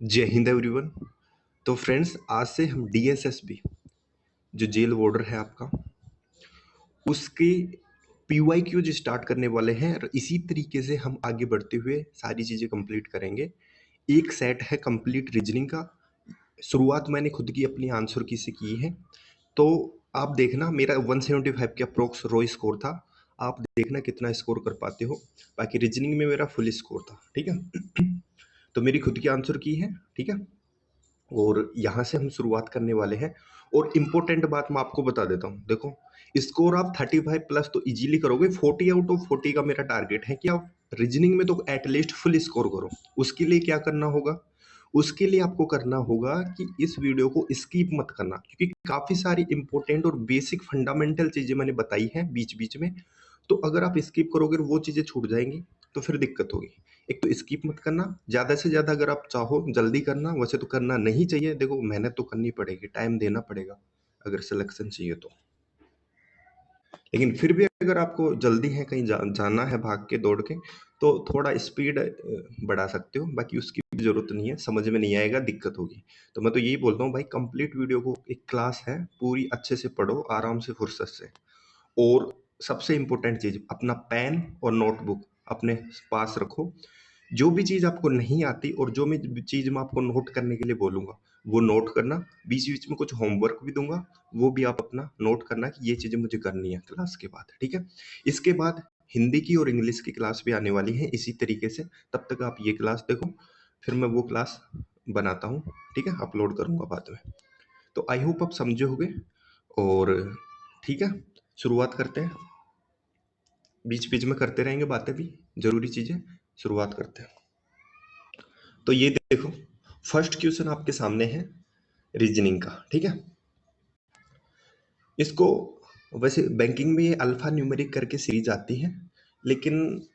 जय हिंद एवरीवन। तो फ्रेंड्स, आज से हम डीएसएसबी जो जेल वार्डर है आपका, उसके पीवाईक्यूज स्टार्ट करने वाले हैं और इसी तरीके से हम आगे बढ़ते हुए सारी चीज़ें कंप्लीट करेंगे। एक सेट है कंप्लीट रीजनिंग का। शुरुआत मैंने खुद की अपनी आंसर की से की है, तो आप देखना मेरा 175 के अप्रोक्स रो स्कोर था। आप देखना कितना स्कोर कर पाते हो। बाकी रीजनिंग में मेरा फुल स्कोर था, ठीक है। तो मेरी खुद की आंसर की है, ठीक है। और यहाँ से हम शुरुआत करने वाले हैं। और इम्पोर्टेंट बात मैं आपको बता देता हूँ, देखो स्कोर आप 35 प्लस तो इजीली करोगे। 40 आउट ऑफ 40 का मेरा टारगेट है कि आप रीजनिंग में तो एटलीस्ट फुल स्कोर करो। उसके लिए क्या करना होगा? उसके लिए आपको करना होगा कि इस वीडियो को स्किप मत करना, क्योंकि काफ़ी सारी इंपॉर्टेंट और बेसिक फंडामेंटल चीज़ें मैंने बताई हैं बीच बीच में। तो अगर आप स्किप करोगे और वो चीज़ें छूट जाएंगी तो फिर दिक्कत होगी। एक तो स्किप मत करना, ज़्यादा से ज़्यादा अगर आप चाहो जल्दी करना, वैसे तो करना नहीं चाहिए। देखो मेहनत तो करनी पड़ेगी, टाइम देना पड़ेगा अगर सिलेक्शन चाहिए तो। लेकिन फिर भी अगर आपको जल्दी है, कहीं जाना है भाग के दौड़ के, तो थोड़ा स्पीड बढ़ा सकते हो। बाकी उसकी ज़रूरत नहीं है, समझ में नहीं आएगा, दिक्कत होगी। तो मैं तो यही बोलता हूँ भाई, कंप्लीट वीडियो को, एक क्लास है पूरी, अच्छे से पढ़ो आराम से फुर्सत से। और सबसे इम्पोर्टेंट चीज़, अपना पेन और नोटबुक अपने पास रखो। जो भी चीज़ आपको नहीं आती और जो मैं चीज़ मैं आपको नोट करने के लिए बोलूँगा वो नोट करना। बीच बीच में कुछ होमवर्क भी दूंगा, वो भी आप अपना नोट करना कि ये चीज़ें मुझे करनी है क्लास के बाद, ठीक है। इसके बाद हिंदी की और इंग्लिश की क्लास भी आने वाली है इसी तरीके से। तब तक आप ये क्लास देखो, फिर मैं वो क्लास बनाता हूँ, ठीक है, अपलोड करूँगा बाद में। तो आई होप आप समझे होगे। और ठीक है, शुरुआत करते हैं। बीच बीच में करते रहेंगे बातें भी, जरूरी चीज़ें। शुरुआत करते हैं। तो ये देखो, फर्स्ट क्वेश्चन आपके सामने है रीजनिंग का, ठीक है। इसको वैसे बैंकिंग में ये अल्फा न्यूमेरिक करके सीरीज आती है, लेकिन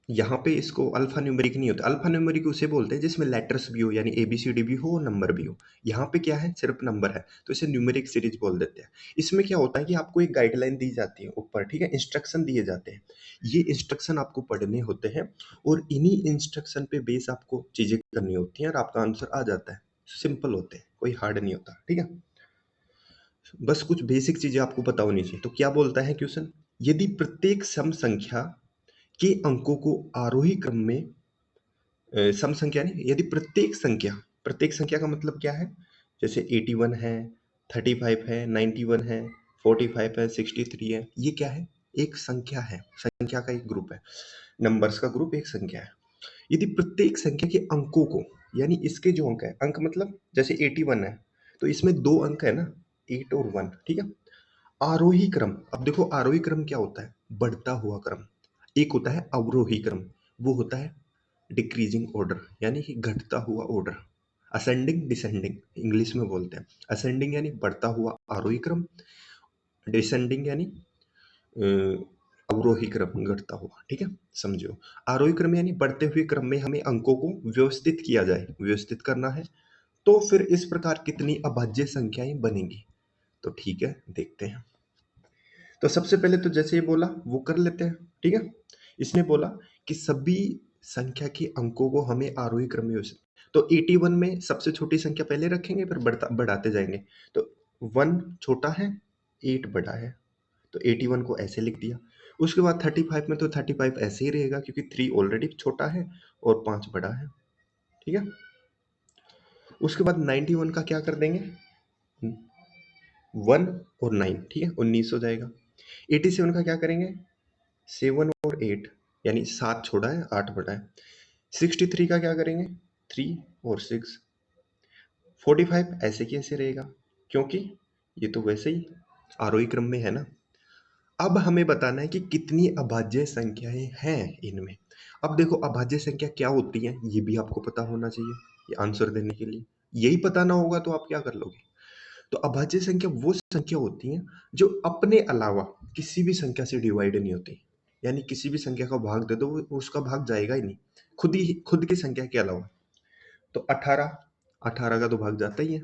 यहाँ पे इसको अल्फा न्यूमेरिक नहीं होता। अल्फा न्यूमेरिक उसे बोलते हैं जिसमें लेटर्स भी हो, यानी ABCD भी हो और नंबर भी हो। यहाँ पे क्या है, सिर्फ नंबर है, तो इसे न्यूमेरिक सीरीज बोल देते हैं। इसमें क्या होता है कि आपको एक गाइडलाइन दी जाती है ऊपर, ठीक है, इंस्ट्रक्शन दिए जाते हैं। ये इंस्ट्रक्शन आपको पढ़ने होते हैं और इन्हीं इंस्ट्रक्शन पे बेस आपको चीजें करनी होती हैं और आपका आंसर आ जाता है। सिंपल होते हैं, कोई हार्ड नहीं होता, ठीक है। बस कुछ बेसिक चीजें आपको पता होनी चाहिए। तो क्या बोलता है क्वेश्चन, यदि प्रत्येक सम संख्या के अंकों को आरोही क्रम में सम संख्या नहीं, यदि प्रत्येक संख्या का मतलब क्या है? जैसे 81 है, 35 है, 91 है, 45 है, 63 है, ये क्या है? एक संख्या है, संख्या का एक ग्रुप है, नंबर्स का ग्रुप एक संख्या है। यदि प्रत्येक संख्या के अंकों को, यानी इसके जो अंक है, अंक मतलब जैसे 81 है तो इसमें दो अंक है ना, 8 और 1, ठीक है। आरोही क्रम, अब देखो आरोही क्रम क्या होता है? बढ़ता हुआ क्रम। एक होता है अवरोही क्रम, वो होता है डिक्रीजिंग ऑर्डर, यानी कि घटता हुआ ऑर्डर। असेंडिंग डिसेंडिंग इंग्लिश में बोलते हैं। असेंडिंग यानी बढ़ता हुआ आरोही क्रम, डिसेंडिंग यानी अवरोही क्रम, घटता हुआ, ठीक है। समझो, आरोही क्रम यानी बढ़ते हुए क्रम में हमें अंकों को व्यवस्थित किया जाए, व्यवस्थित करना है। तो फिर इस प्रकार कितनी अभाज्य संख्याएं बनेंगी? तो ठीक है, देखते हैं। तो सबसे पहले तो जैसे ये बोला वो कर लेते हैं, ठीक है। इसने बोला कि सभी संख्या के अंकों को हमें आरोही क्रम में तो 81 में सबसे छोटी संख्या पहले रखेंगे, फिर बढ़ाते जाएंगे। तो 1 छोटा है, 8 बड़ा है, तो 81 को ऐसे लिख दिया। उसके बाद 35 में तो 35 ऐसे ही रहेगा, क्योंकि 3 ऑलरेडी छोटा है और 5 बड़ा है, ठीक है। उसके बाद 91 का क्या कर देंगे, 1 और 9, ठीक है, 19 हो जाएगा। 87 का क्या करेंगे, 7 और 8, यानी 7 छोटा है, 8 बड़ा है। 63 का क्या करेंगे, 3 और 6। 45 ऐसे कैसे रहेगा, क्योंकि ये तो वैसे ही आरोही क्रम में है ना। अब हमें बताना है कि कितनी अभाज्य संख्याएं हैं इनमें। अब देखो, अभाज्य संख्या क्या होती है ये भी आपको पता होना चाहिए ये आंसर देने के लिए। यही पता ना होगा तो आप क्या कर लोगे। तो अभाज्य संख्या वो संख्या होती हैं जो अपने अलावा किसी भी संख्या से डिवाइड नहीं होती। यानी किसी भी संख्या का भाग दे दो, वो उसका भाग जाएगा ही नहीं, खुद की संख्या के अलावा। तो 18, 18 का तो भाग जाता ही है।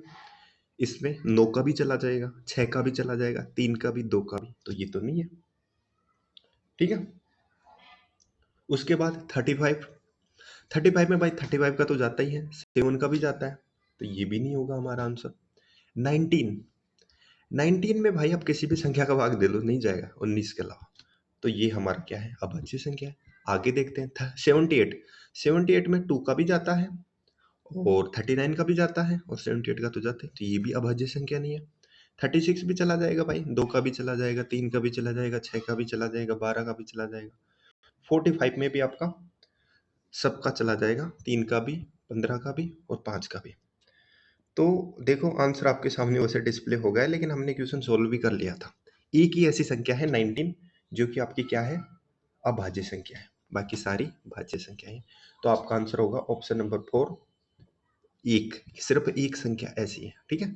इसमें 9 का भी चला जाएगा, 6 का भी चला जाएगा, 3 का भी, 2 का भी, तो ये तो नहीं है, ठीक है। उसके बाद 35, 35 में भाई 35 का तो जाता ही है, 7 का भी जाता है, तो ये भी नहीं होगा हमारा आंसर। 19, 19 में भाई आप किसी भी संख्या का भाग दे लो, नहीं जाएगा 19 के अलावा, तो ये हमारा क्या है, अभाज्य संख्या है। आगे देखते हैं 78, 78 में 2 का भी जाता है और 39 का भी जाता है और 78 का तो जाता है, तो ये भी अभाज्य संख्या नहीं है। 36 भी चला जाएगा भाई, 2 का भी चला जाएगा, 3 का भी चला जाएगा, 6 का भी चला जाएगा, 12 का भी चला जाएगा। 45 में भी आपका सबका चला जाएगा, 3 का भी, 15 का भी और 5 का भी। तो देखो आंसर आपके सामने वैसे डिस्प्ले हो गया है, लेकिन हमने क्वेश्चन सोल्व भी कर लिया था। एक ही ऐसी संख्या है 19 जो कि आपकी क्या है, अभाज्य संख्या है, बाकी सारी भाज्य संख्या है। तो आपका आंसर होगा ऑप्शन नंबर 4, एक, सिर्फ एक संख्या ऐसी है, ठीक है।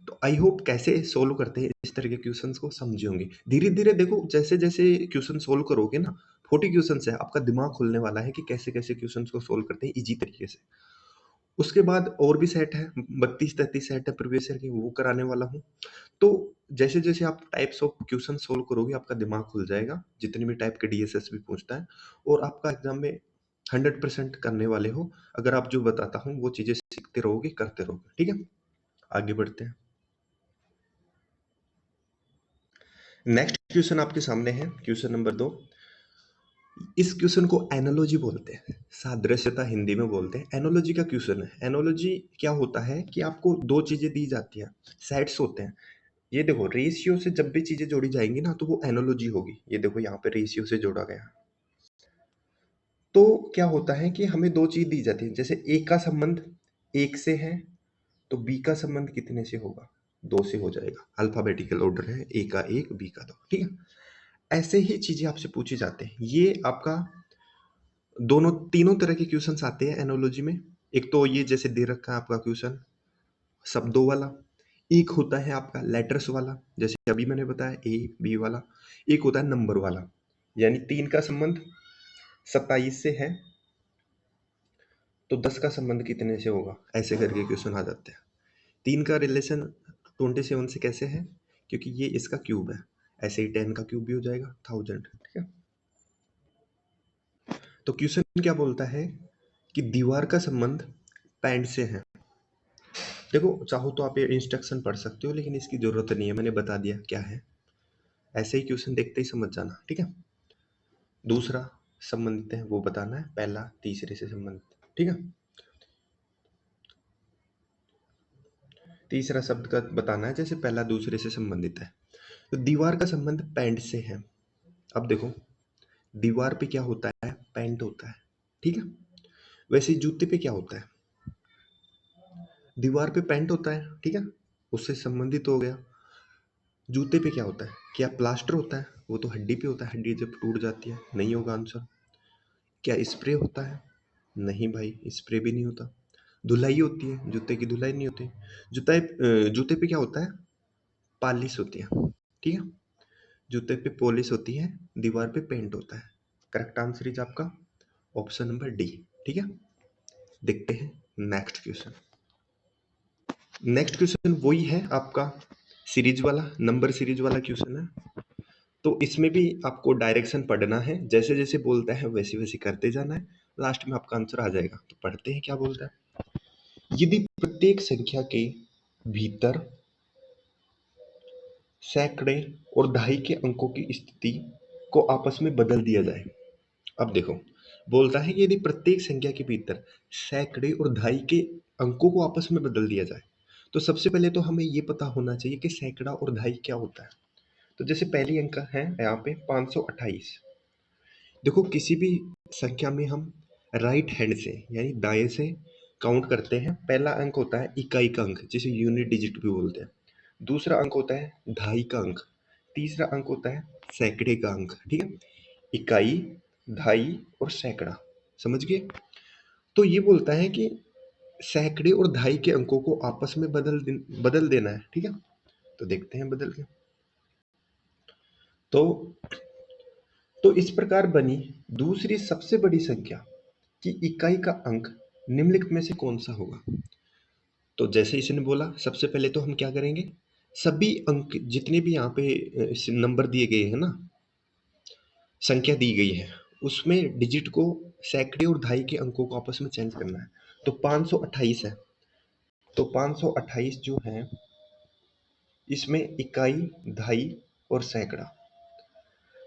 तो आई होप कैसे सोल्व करते हैं इस तरह के क्वेश्चंस को समझे होंगे। धीरे धीरे देखो, जैसे जैसे क्वेश्चन सोल्व करोगे ना, 40 क्वेश्चंस है, आपका दिमाग खुलने वाला है कि कैसे कैसे क्वेश्चंस को सोल्व करते हैं इजी तरीके से। उसके बाद और भी सेट है, 32-33 सेट है प्रीवियस ईयर के, वो कराने वाला हूँ। तो जैसे जैसे आप टाइप्स ऑफ क्वेश्चन सोल्व करोगे, आपका दिमाग खुल जाएगा, जितने भी टाइप के डीएसएस भी पूछता है, और आपका एग्जाम में 100% करने वाले हो अगर आप जो बताता हूँ वो चीजें सीखते रहोगे, करते रहोगे, ठीक है। आगे बढ़ते हैं। नेक्स्ट क्वेश्चन आपके सामने है, क्वेश्चन नंबर 2। इस क्वेश्चन को एनालॉजी बोलते हैं, सादृश्यता हिंदी में बोलते हैं। एनालॉजी का क्वेश्चन है। एनालॉजी क्या होता है कि आपको दो चीजें दी जाती हैं, सेट्स होते हैं। ये देखो, रेशियो से जब भी चीजें जोड़ी जाएंगी ना, तो वो एनालॉजी होगी। ये देखो यहाँ पे रेशियो से जोड़ा गया। तो क्या होता है कि हमें दो चीज दी जाती है, जैसे ए का संबंध 1 से है, तो बी का संबंध कितने से होगा, 2 से हो जाएगा। अल्फाबेटिकल ऑर्डर है, ए का 1, बी का 2, ठीक है। ऐसे ही चीजें आपसे पूछी जाते हैं। ये आपका दोनों तीनों तरह के क्वेश्चंस आते हैं एनालॉजी में। एक तो ये जैसे दे रखा है आपका क्वेश्चन, शब्दों वाला। एक होता है आपका लेटर्स वाला, जैसे अभी मैंने बताया ए बी वाला। एक होता है नंबर वाला, यानी 3 का संबंध 27 से है, तो 10 का संबंध कितने से होगा, ऐसे करके क्वेश्चन आ जाते हैं। 3 का रिलेशन 27 से कैसे है, क्योंकि ये इसका क्यूब है, ऐसे ही 10 का क्यूब भी हो जाएगा 1000, ठीक है। तो क्वेश्चन क्या बोलता है कि दीवार का संबंध पैंट से है। देखो, चाहो तो आप ये इंस्ट्रक्शन पढ़ सकते हो, लेकिन इसकी जरूरत नहीं है, मैंने बता दिया क्या है। ऐसे ही क्वेश्चन देखते ही समझ जाना, ठीक है। दूसरा संबंधित है वो बताना है, पहला तीसरे से संबंधित, ठीक है। तीसरा शब्द का बताना है, जैसे पहला दूसरे से संबंधित है। तो दीवार का संबंध पैंट से है। अब देखो, दीवार पे क्या होता है, पैंट होता है, ठीक है। वैसे ही जूते पे क्या होता है, दीवार पे पैंट होता है, ठीक है, उससे संबंधित हो गया। जूते पे क्या होता है, क्या प्लास्टर होता है, वो तो हड्डी पे होता है, हड्डी जब टूट जाती है, नहीं होगा आंसर। क्या स्प्रे होता है, नहीं भाई, स्प्रे भी नहीं होता। धुलाई होती है, जूते की धुलाई नहीं होती। जूते पे क्या होता है, पॉलिश होती है, ठीक है। जूते पे पॉलिश होती है, दीवार पे पेंट होता है। करेक्ट आंसर इज आपका ऑप्शन नंबर डी, ठीक है। देखते हैं नेक्स्ट क्वेश्चन। नेक्स्ट क्वेश्चन वही है आपका सीरीज वाला, नंबर सीरीज वाला क्वेश्चन है। तो इसमें भी आपको डायरेक्शन पढ़ना है, जैसे जैसे बोलता है वैसे वैसे करते जाना है, लास्ट में आपका आंसर आ जाएगा। तो पढ़ते हैं क्या बोलता है। यदि प्रत्येक संख्या के भीतर सैकड़े और दहाई के अंकों की स्थिति को आपस में बदल दिया जाए। अब देखो, बोलता है कि यदि प्रत्येक संख्या के भीतर सैकड़े और दहाई के अंकों को आपस में बदल दिया जाए, तो सबसे पहले तो हमें ये पता होना चाहिए कि सैकड़ा और दहाई क्या होता है। तो जैसे पहली अंक है यहाँ पे 528। देखो, किसी भी संख्या में हम राइट हैंड से यानी दाएं से काउंट करते हैं। पहला अंक होता है इकाई का अंक, जिसे यूनिट डिजिट भी बोलते हैं। दूसरा अंक होता है दहाई का अंक। तीसरा अंक होता है सैकड़े का अंक, ठीक है। इकाई, दहाई और सैकड़ा, समझ गए। तो ये बोलता है कि सैकड़े और दहाई के अंकों को आपस में बदल देना है, ठीक है। तो देखते हैं बदल के। तो इस प्रकार बनी दूसरी सबसे बड़ी संख्या की इकाई का अंक निम्नलिखित में से कौन सा होगा। तो जैसे इसने बोला, सबसे पहले तो हम क्या करेंगे, सभी अंक जितने भी यहाँ पे नंबर दिए गए हैं ना, संख्या दी गई है, उसमें डिजिट को सैकड़े और दहाई के अंकों को आपस में चेंज करना है। तो 528 है, तो 528 जो है इसमें इकाई, दहाई और सैकड़ा।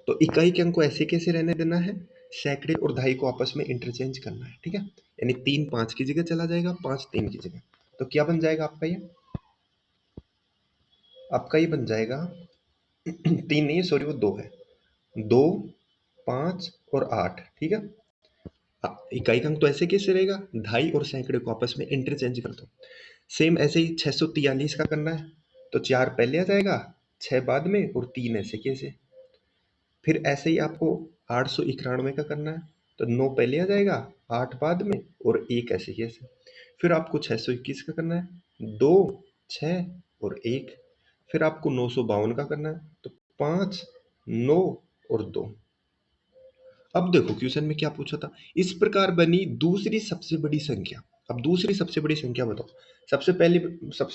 तो इकाई के अंक को ऐसे कैसे रहने देना है, सैकड़े और दहाई को आपस में इंटरचेंज करना है, ठीक है। यानी 3 5 की जगह चला जाएगा, 5 3 की जगह। तो क्या बन जाएगा आपका ये, आपका ये बन जाएगा 3 नहीं है, सॉरी वो 2 है, 2 5 और 8, ठीक है। इकाई का अंक तो ऐसे कैसे रहेगा, दहाई और सैकड़े को आपस में इंटरचेंज कर दो। सेम ऐसे ही 643 का करना है, तो 4 पहले आ जाएगा, 6 बाद में और 3 ऐसे कैसे। फिर ऐसे ही आपको 891 का करना है, तो 9 पहले आ जाएगा, 8 बाद में और 1 ऐसे कैसे। फिर आपको 621 का करना है, 2 6 और 1। फिर आपको 952 का करना है, तो 5 9 और 2। अब देखो क्वेश्चन में क्या पूछा था, इस प्रकार बनी दूसरी सबसे बड़ी संख्या। अब दूसरी सबसे बड़ी संख्या बताओ। सबसे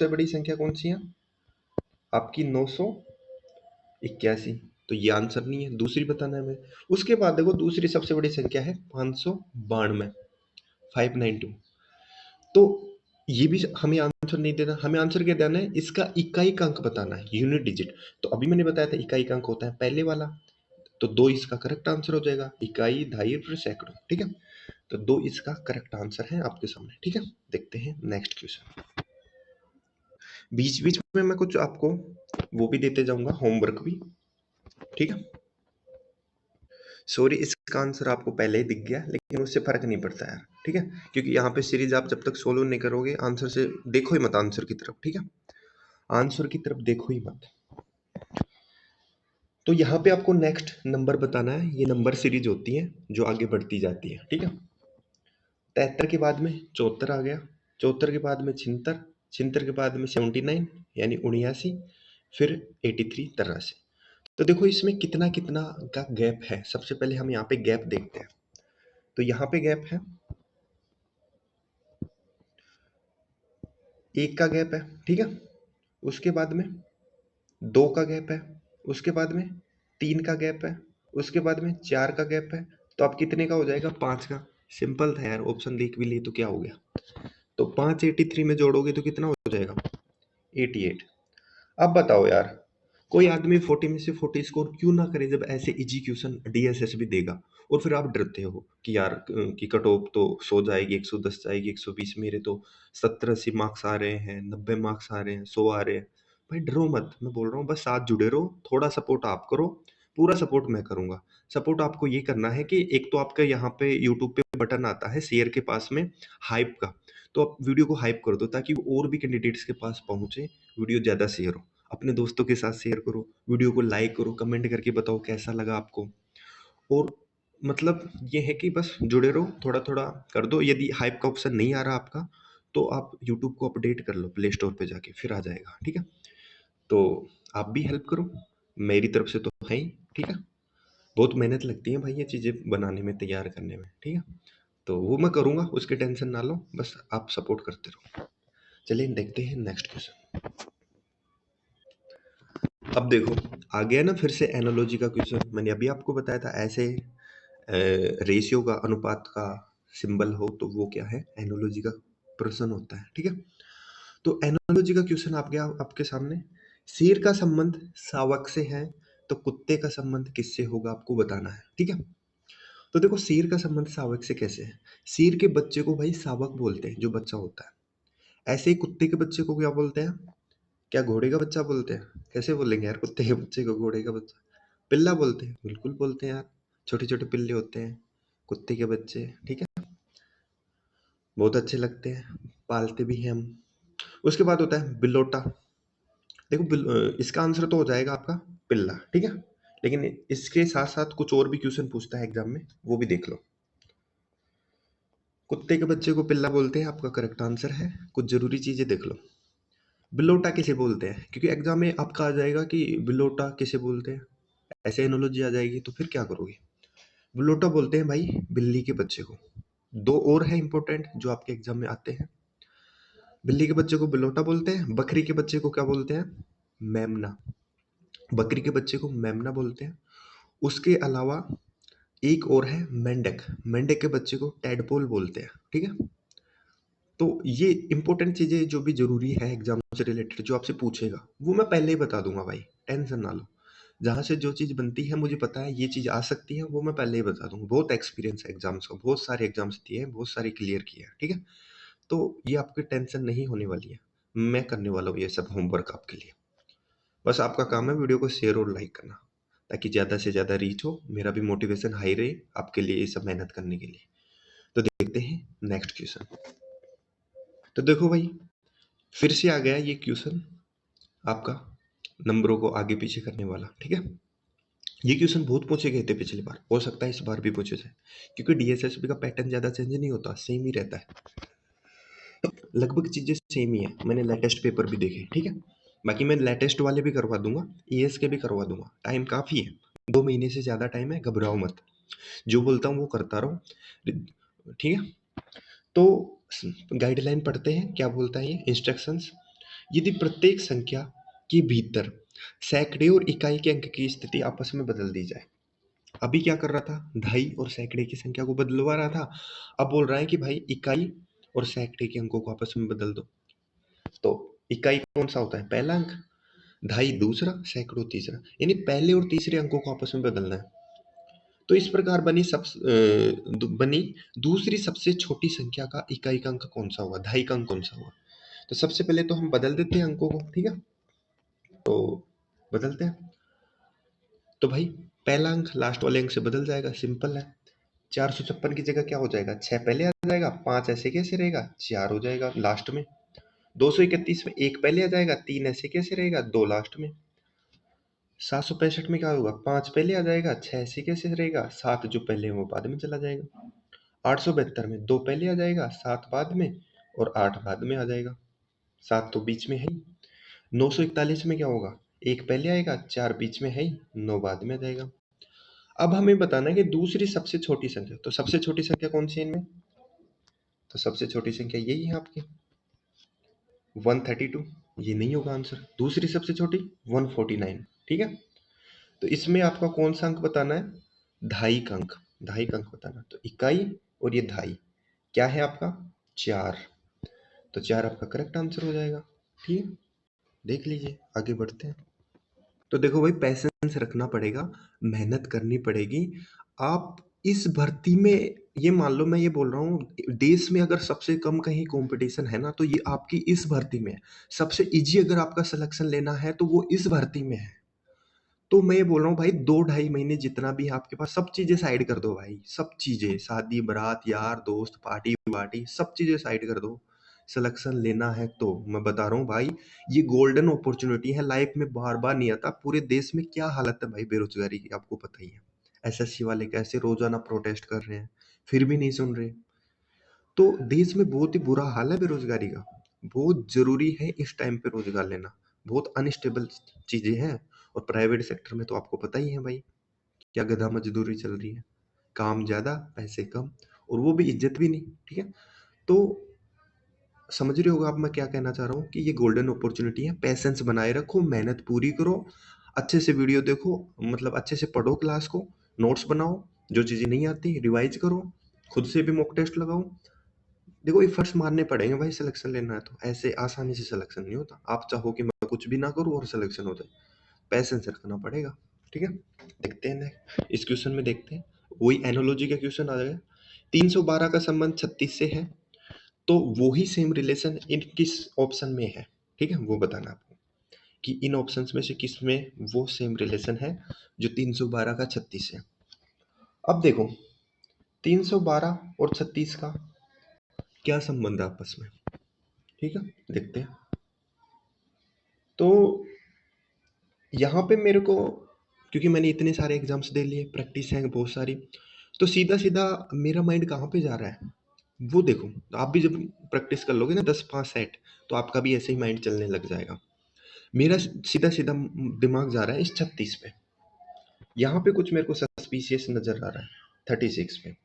बड़ी संख्या कौन सी है आपकी, 981। तो ये आंसर नहीं है, दूसरी बताना है हमें। उसके बाद देखो दूसरी सबसे बड़ी संख्या है 592, 592। तो ये भी हमें आंसर नहीं देना, हमें आंसर क्या देना है, इसका इकाई का अंक बताना है, यूनिट डिजिट। तो अभी मैंने बताया था इकाई का अंक होता है पहले वाला, तो 2 इसका करेक्ट आंसर हो जाएगा, इकाई दहाई फिर सैकड़ों, ठीक है। तो 2 इसका करेक्ट आंसर है आपके सामने, ठीक है। देखते हैं नेक्स्ट क्वेश्चन। बीच बीच में मैं कुछ आपको वो भी देते जाऊंगा, होमवर्क भी, ठीक है। सॉरी इसका आंसर आपको पहले ही दिख गया, लेकिन उससे फर्क नहीं पड़ता यार, ठीक है। क्योंकि यहाँ पे सीरीज आप जब तक सोल्व नहीं करोगे, आंसर से देखो ही मत आंसर की तरफ, ठीक है। आंसर की तरफ देखो ही मत। तो यहाँ पे आपको नेक्स्ट नंबर बताना है, ये नंबर सीरीज होती है जो आगे बढ़ती जाती है, ठीक है। 73 के बाद में 74 आ गया, 74 के बाद में 76, 76 के बाद में 79 यानी 79, फिर 83 83। तो देखो इसमें कितना कितना का गैप है, सबसे पहले हम यहाँ पे गैप देखते हैं। तो यहाँ पे गैप है, 1 का गैप है, ठीक है। उसके बाद में 2 का गैप है, उसके बाद में 3 का गैप है, उसके बाद में 4 का गैप है। तो आप कितने का हो जाएगा, 5 का। सिंपल था यार, ऑप्शन देख भी लिए तो क्या हो गया। तो 5 83 में जोड़ोगे तो कितना हो जाएगा, 88। अब बताओ यार, कोई आदमी 40 में से 40 स्कोर क्यों ना करे जब ऐसे इजी क्वेश्चन डीएसएस भी देगा। और फिर आप डरते हो कि यार कि कट ऑफ तो 100 जाएगी, 110 जाएगी, 120, मेरे तो 70 80 मार्क्स आ रहे हैं, 90 मार्क्स आ रहे हैं, 100 आ रहे हैं। भाई डरो मत, मैं बोल रहा हूँ बस साथ जुड़े रहो, थोड़ा सपोर्ट आप करो, पूरा सपोर्ट मैं करूंगा। सपोर्ट आपको ये करना है कि एक तो आपका यहाँ पे यूट्यूब पे बटन आता है शेयर के पास में, हाइप का। तो आप वीडियो को हाइप कर दो ताकि वो और भी कैंडिडेट्स के पास पहुंचे, वीडियो ज़्यादा शेयर हो। अपने दोस्तों के साथ शेयर करो, वीडियो को लाइक करो, कमेंट करके बताओ कैसा लगा आपको। और मतलब ये है कि बस जुड़े रहो, थोड़ा थोड़ा कर दो। यदि हाइप का ऑप्शन नहीं आ रहा आपका, तो आप यूट्यूब को अपडेट कर लो प्ले स्टोर पे जाके, फिर आ जाएगा, ठीक है। तो आप भी हेल्प करो, मेरी तरफ से तो है ही, ठीक है। बहुत मेहनत लगती है भाई ये चीज़ें बनाने में, तैयार करने में, ठीक है। तो वो मैं करूँगा, उसकी टेंशन ना लो, बस आप सपोर्ट करते रहो। चलिए देखते हैं नेक्स्ट क्वेश्चन। अब देखो आ गया ना फिर से एनालॉजी का क्वेश्चन। मैंने अभी आपको बताया था ऐसे रेशियो का, अनुपात का सिंबल हो तो वो क्या है, एनालॉजी का प्रश्न होता है, ठीक है। तो एनालॉजी का क्वेश्चन आ गया आपके सामने। शेर का संबंध शावक से है, तो कुत्ते का संबंध किससे होगा आपको बताना है, ठीक है। तो देखो शेर का संबंध शावक से कैसे है, शेर के बच्चे को भाई शावक बोलते हैं, जो बच्चा होता है। ऐसे ही कुत्ते के बच्चे को क्या बोलते हैं, क्या घोड़े का बच्चा बोलते हैं, कैसे बोलेंगे यार कुत्ते के बच्चे को घोड़े का बच्चा, पिल्ला बोलते हैं, बिल्कुल बोलते हैं यार। छोटे छोटे पिल्ले होते हैं कुत्ते के बच्चे, ठीक है। बहुत अच्छे लगते हैं, पालते भी हैं हम। उसके बाद होता है बिल्लोटा। देखो इसका आंसर तो हो जाएगा आपका पिल्ला, ठीक है। लेकिन इसके साथ साथ कुछ और भी क्वेश्चन पूछता है एग्जाम में, वो भी देख लो। कुत्ते के बच्चे को पिल्ला बोलते हैं, आपका करेक्ट आंसर है। कुछ जरूरी चीजें देख लो। बिल्लोटा किसे बोलते हैं, क्योंकि एग्जाम में आपका आ जाएगा कि बिल्लोटा किसे बोलते हैं, ऐसे एनोलॉजी आ जाएगी, तो फिर क्या करोगे। बिल्लोटा बोलते हैं भाई बिल्ली के बच्चे को। दो और है इंपॉर्टेंट जो आपके एग्जाम में आते हैं। बिल्ली के बच्चे को बिल्लोटा बोलते हैं, बकरी के बच्चे को क्या बोलते हैं, मेमना। बकरी के बच्चे को मेमना बोलते हैं। उसके अलावा एक और है मेंढक। मेंढक के बच्चे को टैडपोल बोलते हैं, ठीक है। तो ये इंपॉर्टेंट चीजें जो भी जरूरी है एग्जाम से रिलेटेड जो आपसे पूछेगा वो मैं पहले ही बता दूंगा भाई, टेंशन ना लो। जहाँ से जो चीज़ बनती है मुझे पता है ये चीज़ आ सकती है, वो मैं पहले ही बता दूंगा। बहुत एक्सपीरियंस है एग्जाम्स का, बहुत सारे एग्जाम्स दिए हैं, बहुत सारे क्लियर किए हैं, ठीक है। तो ये आपकी टेंशन नहीं होने वाली है, मैं करने वाला हूँ ये सब होमवर्क आपके लिए। बस आपका काम है वीडियो को शेयर और लाइक करना, ताकि ज़्यादा से ज़्यादा रीच हो, मेरा भी मोटिवेशन हाई रहे आपके लिए ये सब मेहनत करने के लिए। तो देखते हैं नेक्स्ट क्वेश्चन। तो देखो भाई, फिर से आ गया ये क्वेश्चन आपका, नंबरों को आगे पीछे करने वाला, ठीक है। ये क्वेश्चन बहुत पूछे गए थे पिछली बार, हो सकता है इस बार भी पूछे जाए, क्योंकि डीएसएसबी का पैटर्न ज़्यादा चेंज नहीं होता, सेम ही रहता है, लगभग चीज़ें सेम ही है। मैंने लेटेस्ट पेपर भी देखे, ठीक है। बाकी मैं लेटेस्ट वाले भी करवा दूंगा, ईएस के भी करवा दूंगा, टाइम काफ़ी है, 2 महीने से ज़्यादा टाइम है, घबराओ मत, जो बोलता हूँ वो करता रहो, ठीक है। तो गाइडलाइन पढ़ते हैं, क्या बोलता है ये इंस्ट्रक्शंस। यदि प्रत्येक संख्या के भीतर सैकड़े और इकाई के अंक की स्थिति आपस में बदल दी जाए। अभी क्या कर रहा था, दहाई और सैकड़े की संख्या को बदलवा रहा था, अब बोल रहा है कि भाई इकाई और सैकड़े के अंकों को आपस में बदल दो। तो इकाई कौन सा होता है, पहला अंक, दहाई दूसरा, सैकड़ों तीसरा, यानी पहले और तीसरे अंकों को आपस में बदलना है। तो इस प्रकार बनी दूसरी सबसे छोटी संख्या का इकाई का अंक कौन सा हुआ, दहाई का अंक कौन सा हुआ। तो सबसे पहले तो हम बदल देते हैं अंकों को, ठीक है। तो बदलते हैं, तो भाई पहला अंक लास्ट वाले अंक से बदल जाएगा, सिंपल है। 456 की जगह क्या हो जाएगा, 6 पहले आ जाएगा, 5 ऐसे कैसे रहेगा, 4 हो जाएगा लास्ट में। 231 में 1 पहले आ जाएगा, 3 ऐसे कैसे रहेगा, 2 लास्ट में। 765 में क्या होगा, 5 पहले आ जाएगा, 6 ऐसे कैसे रहेगा, 7 जो पहले है वो बाद में चला जाएगा। 872 में 2 पहले आ जाएगा, 7 बाद में, और 8 बाद में आ जाएगा, 7 तो बीच में है ही। 941 में क्या होगा, 1 पहले आएगा, 4 बीच में है ही, 9 बाद में आ जाएगा। अब हमें बताना है कि दूसरी सबसे छोटी संख्या, तो सबसे छोटी संख्या कौन सी है इनमें, तो सबसे छोटी संख्या यही है आपकी 132, ये नहीं होगा आंसर। दूसरी सबसे छोटी 149, ठीक है। तो इसमें आपका कौन सा अंक बताना है, दहाई का अंक, दहाई का अंक बताना। तो इकाई और ये दहाई क्या है आपका, 4, तो 4 आपका करेक्ट आंसर हो जाएगा, ठीक है। देख लीजिए, आगे बढ़ते हैं। तो देखो भाई, पैसेंस रखना पड़ेगा, मेहनत करनी पड़ेगी। आप इस भर्ती में, ये मान लो मैं ये बोल रहा हूँ, देश में अगर सबसे कम कहीं कंपटीशन है ना, तो ये आपकी इस भर्ती में है। सबसे इजी अगर आपका सिलेक्शन लेना है तो वो इस भर्ती में है। तो मैं ये बोल रहा हूँ भाई, 2 ढाई महीने जितना भी है आपके पास, सब चीजें साइड कर दो भाई, सब चीजें, शादी बारात यार दोस्त पार्टी वार्टी सब चीजें साइड कर दो। सिलेक्शन लेना है तो मैं बता रहा हूँ भाई, ये गोल्डन अपॉर्चुनिटी है, लाइफ में बार बार नहीं आता। पूरे देश में क्या हालत है भाई बेरोजगारी की, आपको पता ही है। एसएससी वाले कैसे रोजाना प्रोटेस्ट कर रहे हैं, फिर भी नहीं सुन रहे। तो देश में बहुत ही बुरा हाल है बेरोजगारी का। बहुत जरूरी है इस टाइम पे रोजगार लेना, बहुत अनस्टेबल चीजें हैं। और प्राइवेट सेक्टर में तो आपको पता ही है भाई, क्या गधा मजदूरी चल रही है, काम ज्यादा पैसे कम, और वो भी इज्जत भी नहीं, ठीक है। तो समझ रहे होगा आप मैं क्या कहना चाह रहा हूँ, कि ये गोल्डन अपॉर्चुनिटी है, पैसेंस बनाए रखो, मेहनत पूरी करो, अच्छे से वीडियो देखो, मतलब अच्छे से पढ़ो क्लास को, नोट्स बनाओ, जो चीज़ें नहीं आती रिवाइज करो, खुद से भी मॉक टेस्ट लगाओ। देखो एफर्ट्स मारने पड़ेंगे भाई, सिलेक्शन लेना है तो ऐसे आसानी से सिलेक्शन नहीं होता। आप चाहो कि मैं कुछ भी ना करूँ और सिलेक्शन हो जाए, पैसेंस रखना पड़ेगा, ठीक है। देखते हैं इस क्वेश्चन में, देखते हैं, वही एनोलॉजी का क्वेश्चन आ जाएगा। 312 का संबंध 36 से है, तो वो ही सेम रिलेशन इन किस ऑप्शन में है, ठीक है, वो बताना आपको, कि इन ऑप्शंस में से किस में वो सेम रिलेशन है जो 312 का 36 है। अब देखो, 312 और 36 का क्या संबंध है आपस में, ठीक है, देखते हैं। तो यहाँ पे मेरे को, क्योंकि मैंने इतने सारे एग्जाम्स दे लिए, प्रैक्टिस है बहुत सारी, तो सीधा सीधा मेरा माइंड कहाँ पे जा रहा है, वो देखो। तो आप भी जब प्रैक्टिस कर लोगे ना 10 5 सेट, तो आपका भी ऐसे ही माइंड चलने लग जाएगा। मेरा सीधा सीधा दिमाग जा रहा है इस 36 पे। यहाँ पे कुछ मेरे को सस्पिशियस नजर आ रहा है 36 पे।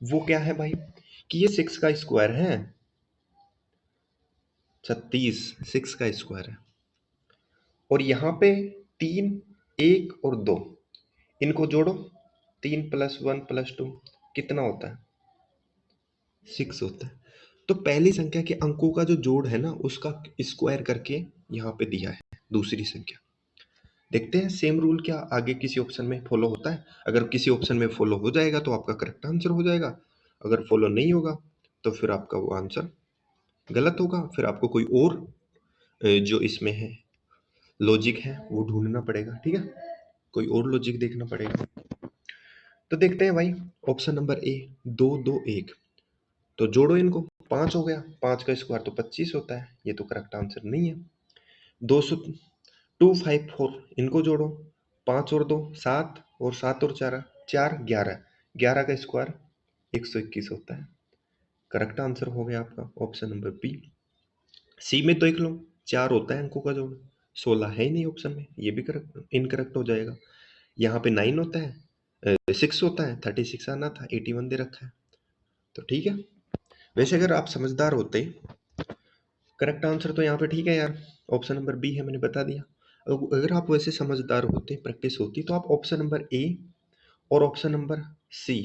वो क्या है भाई, कि ये 6 का स्क्वायर है, 36 6 का स्क्वायर है, और यहाँ पे 3 1 और 2, इनको जोड़ो, 3 + 1 + 2 कितना होता है? 6 होता है। तो पहली संख्या के अंकों का जो जोड़ है ना, उसका स्क्वायर करके यहाँ पे दिया है दूसरी संख्या। देखते हैं सेम रूल क्या आगे किसी ऑप्शन में फॉलो होता है। अगर किसी ऑप्शन में फॉलो हो जाएगा तो आपका करेक्ट आंसर हो जाएगा, अगर फॉलो नहीं होगा तो फिर आपका वो आंसर गलत होगा। फिर आपको कोई और जो इसमें है लॉजिक है वो ढूंढना पड़ेगा, ठीक है, कोई और लॉजिक देखना पड़ेगा। तो देखते हैं भाई, ऑप्शन नंबर ए 2 2 1, तो जोड़ो इनको, 5 हो गया, 5 का स्क्वायर तो 25 होता है, ये तो करेक्ट आंसर नहीं है। 200 2 5 4 इनको जोड़ो, 5 और 2 7 और 7 और 4 4 11, 11 का स्क्वायर 121 होता है, करेक्ट आंसर हो गया आपका ऑप्शन नंबर बी। सी में देख लो, 4 होता है अंकों का जोड़, 16 है ही नहीं ऑप्शन में, ये भी करेक्ट इनकरेक्ट हो जाएगा। यहाँ पे 9 होता है, 6 होता है, 36 आना था, 81 दे रखा है, तो ठीक है। वैसे अगर आप समझदार होते, करेक्ट आंसर तो यहाँ पे ठीक है यार, ऑप्शन नंबर बी है, मैंने बता दिया। अगर आप वैसे समझदार होते, प्रैक्टिस होती, तो आप ऑप्शन नंबर ए और ऑप्शन नंबर सी,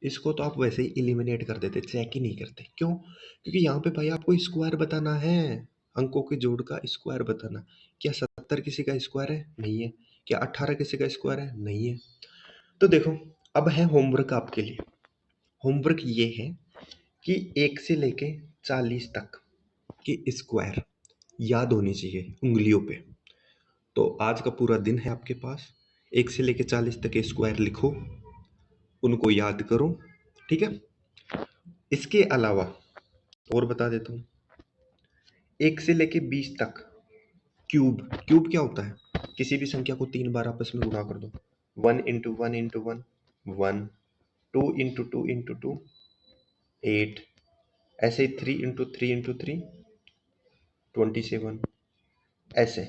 इसको तो आप वैसे ही एलिमिनेट कर देते, चेक ही नहीं करते। क्यों? क्योंकि यहाँ पे भाई आपको स्क्वायर बताना है, अंकों के जोड़ का स्क्वायर बताना। क्या 70 किसी का स्क्वायर है? नहीं है। क्या 18 किसी का स्क्वायर है? नहीं है। तो देखो, अब है होमवर्क आपके लिए। होमवर्क ये है कि 1 से लेके 40 तक के स्क्वायर याद होनी चाहिए उंगलियों पे। तो आज का पूरा दिन है आपके पास, 1 से लेके 40 तक के स्क्वायर लिखो, उनको याद करो, ठीक है। इसके अलावा और बता देता हूँ, 1 से लेके 20 तक क्यूब। क्यूब क्या होता है? किसी भी संख्या को 3 बार आपस में गुणा कर दो, 1 इंटू 1 इंटू 1 1, 2 इंटू 2 इंटू 2 8, ऐसे ही 3 इंटू 3 इंटू 3 27, ऐसे।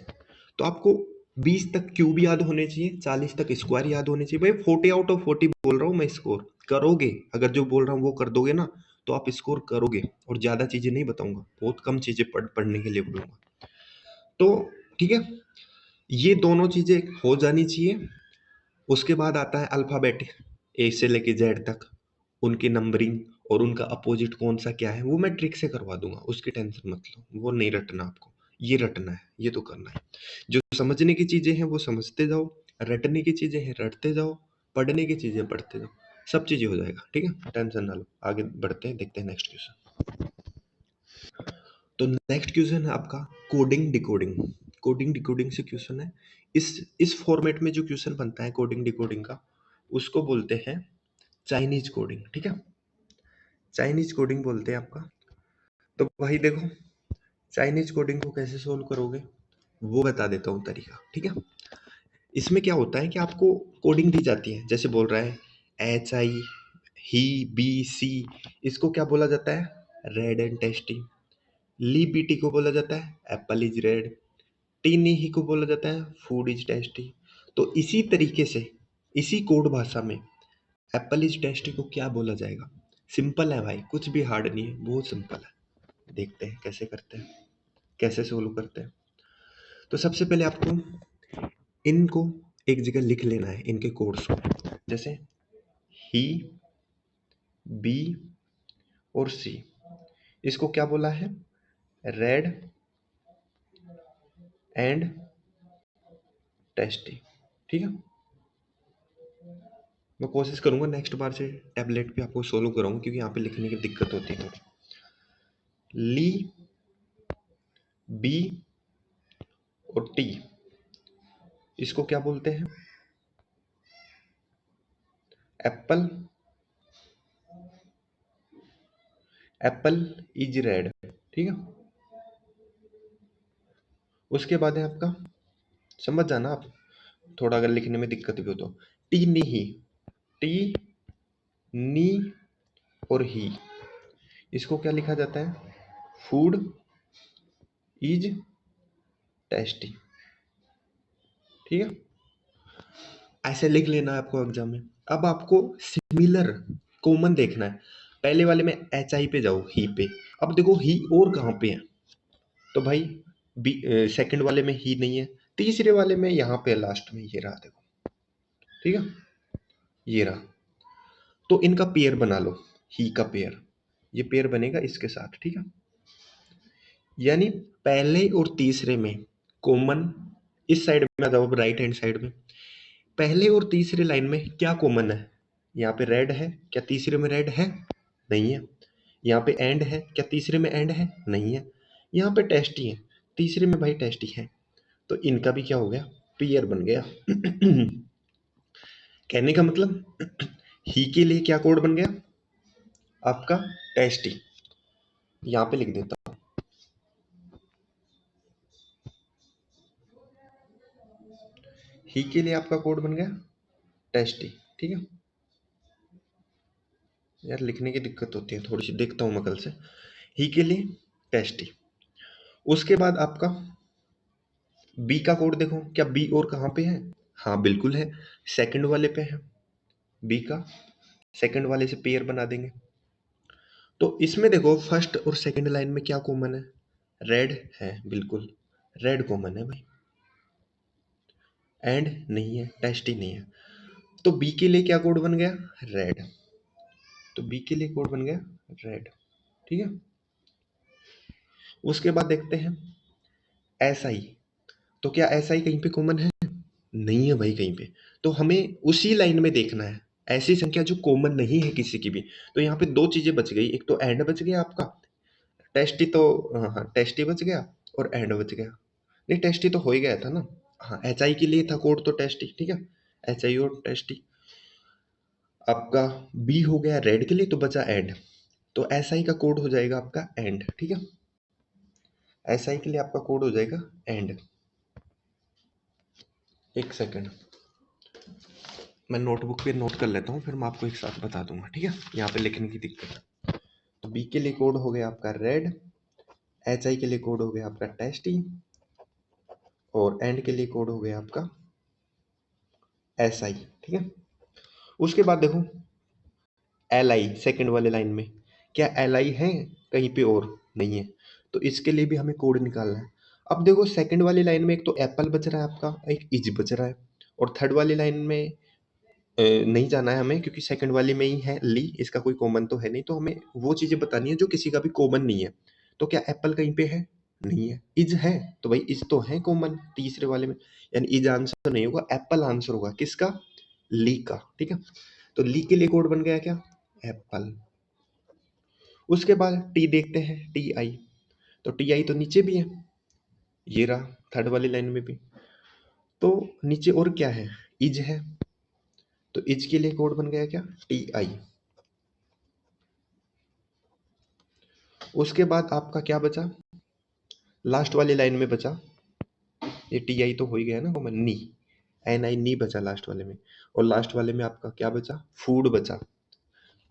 तो आपको 20 तक क्यूब याद होने चाहिए, 40 तक स्क्वायर याद होने चाहिए। भाई 40 आउट ऑफ 40 बोल रहा हूँ मैं, स्कोर करोगे। अगर जो बोल रहा हूँ वो कर दोगे ना, तो आप स्कोर करोगे। और ज़्यादा चीज़ें नहीं बताऊंगा, बहुत कम चीज़ें पढ़ने के लिए बोलूँगा। तो ठीक है, ये दोनों चीज़ें हो जानी चाहिए। उसके बाद आता है अल्फ़ाबेट, ए से लेके जेड तक, उनकी नंबरिंग और उनका अपोजिट कौन सा क्या है वो मैं ट्रिक से करवा दूंगा, उसकी टेंशन मत लो, वो नहीं रटना आपको, ये रटना है, ये तो करना है। जो समझने की चीज़ें हैं वो समझते जाओ, रटने की चीज़ें हैं रटते जाओ, पढ़ने की चीज़ें पढ़ते जाओ, सब चीज़ें हो जाएगा, ठीक है, टेंशन ना लो। आगे बढ़ते हैं, देखते हैं नेक्स्ट क्वेश्चन। तो नेक्स्ट क्वेश्चन है आपका कोडिंग डिकोडिंग। कोडिंग डिकोडिंग से क्वेश्चन है, इस फॉर्मेट में जो क्वेश्चन बनता है कोडिंग डिकोडिंग का, उसको बोलते हैं चाइनीज कोडिंग, ठीक है, चाइनीज कोडिंग बोलते हैं आपका। तो भाई देखो, चाइनीज कोडिंग को कैसे सोल्व करोगे वो बता देता हूँ तरीका, ठीक है। इसमें क्या होता है कि आपको कोडिंग दी जाती है, जैसे बोल रहा है H I he B C, इसको क्या बोला जाता है? Red and tasty. ली पी टी को बोला जाता है एप्पल इज रेड। टी नी ही को बोला जाता है फूड इज टेस्टी। तो इसी तरीके से, इसी कोड भाषा में एप्पल इज टेस्टी को क्या बोला जाएगा? सिंपल है भाई, कुछ भी हार्ड नहीं है, बहुत सिंपल है। देखते हैं कैसे करते हैं, कैसे सोल्व करते हैं। तो सबसे पहले आपको इनको एक जगह लिख लेना है, इनके कोड्स को। जैसे ही, बी और सी, इसको क्या बोला है? रेड एंड टेस्टी, ठीक है। मैं कोशिश करूंगा नेक्स्ट बार से टैबलेट पे आपको सोल्व कराऊंगा, क्योंकि यहाँ पे लिखने की दिक्कत होती है थोड़ी। ली, बी और टी, इसको क्या बोलते हैं? एप्पल, एप्पल इज रेड, ठीक है। उसके बाद है आपका, समझ जाना आप, थोड़ा अगर लिखने में दिक्कत भी हो तो, टी नी ही, टी नी और ही, इसको क्या लिखा जाता है? फूड इज टेस्टी, ठीक है। ऐसे लिख लेना है आपको एग्जाम में। अब आपको सिमिलर कॉमन देखना है। पहले वाले में एच आई पे जाओ, ही पे। अब देखो ही और कहाँ पे है, तो भाई बी, सेकंड वाले में ही नहीं है, तीसरे वाले में यहाँ पे लास्ट में ये रहा, देखो, ठीक है। ये रहा। तो इनका पेयर बना लो, ही का पेयर, ये पेयर बनेगा इसके साथ, ठीक है। यानी पहले और तीसरे में कॉमन, इस साइड में आ जाओ राइट हैंड साइड में, पहले और तीसरे लाइन में क्या कॉमन है? यहाँ पे रेड है, क्या तीसरे में रेड है? नहीं है। यहाँ पे एंड है, क्या तीसरे में एंड है? नहीं है। यहाँ पे टेस्टी है, तीसरे में भाई टेस्टी है, तो इनका भी क्या हो गया? पेयर बन गया। कहने का मतलब ही के लिए क्या कोड बन गया आपका? टेस्टी। यहाँ पे लिख देता हूँ, ही के लिए आपका कोड बन गया टेस्टी, ठीक है। यार लिखने की दिक्कत होती है थोड़ी सी, देखता हूँ मैं कल से। ही के लिए टेस्टी। उसके बाद आपका बी का कोड देखो, क्या बी और कहाँ पे है? हाँ बिल्कुल है, सेकंड वाले पे है। बी का सेकंड वाले से पेयर बना देंगे। तो इसमें देखो फर्स्ट और सेकंड लाइन में क्या कॉमन है? रेड है, बिल्कुल रेड कॉमन है भाई। एंड नहीं है, टेस्टी नहीं है, तो बी के लिए क्या कोड बन गया? रेड। तो बी के लिए कोड बन गया रेड, ठीक है। उसके बाद देखते हैं एस आई। तो क्या एस आई कहीं पे कॉमन है? नहीं है भाई कहीं पे। तो हमें उसी लाइन में देखना है ऐसी संख्या जो कॉमन नहीं है किसी की भी। तो यहाँ पे दो चीजें बच गई, एक तो एंड बच गया आपका, टेस्टी तो, हाँ हाँ टेस्टी बच गया, और एंड बच गया। नहीं टेस्टी तो हो ही गया था ना। हाँ एच आई के लिए था कोड तो टेस्टी, ठीक है। एच आई और टेस्टी। आपका बी हो गया रेड के लिए, तो बचा एंड। तो एस आई का कोड हो जाएगा आपका एंड, ठीक है। एस आई के लिए आपका कोड हो जाएगा एंड। एक सेकेंड, मैं नोटबुक पे नोट कर लेता हूँ, फिर मैं आपको एक साथ बता दूंगा, ठीक है। यहाँ पे लिखने की दिक्कत है। तो बी के लिए कोड हो गया आपका रेड, एच आई के लिए कोड हो गया आपका टेस्टी, और एंड के लिए कोड हो गया आपका एस आई, ठीक है। उसके बाद देखो एल आई सेकेंड वाले लाइन में, क्या एल आई है कहीं पे और? नहीं है। तो इसके लिए भी हमें कोड निकालना है। अब देखो सेकंड वाली लाइन में एक तो एप्पल बच रहा है आपका, एक इज बच रहा है, और थर्ड वाली लाइन में नहीं जाना है हमें, क्योंकि सेकंड वाली में ही है ली, इसका कोई कॉमन तो है नहीं, तो हमें वो चीजें बतानी है जो किसी का भी कॉमन नहीं है। तो क्या एप्पल कहीं पे है? नहीं है। इज है, तो भाई इज तो है कॉमन तीसरे वाले में, यानी इज आंसर नहीं होगा, एप्पल आंसर होगा। किसका? ली का, ठीक है। तो ली के लिए कोड बन गया क्या? एप्पल। उसके बाद टी देखते हैं, टी आई। तो टी आई तो नीचे भी है, ये रहा थर्ड वाली लाइन में भी। तो नीचे और क्या है? इज है, तो इज के लिए कोड बन गया क्या? T I. उसके बाद आपका क्या बचा? लास्ट वाली लाइन में बचा, ये टी आई तो हो ही गया ना कॉमन, नी, एन आई नी बचा लास्ट वाले में। और लास्ट वाले में आपका क्या बचा? फूड बचा।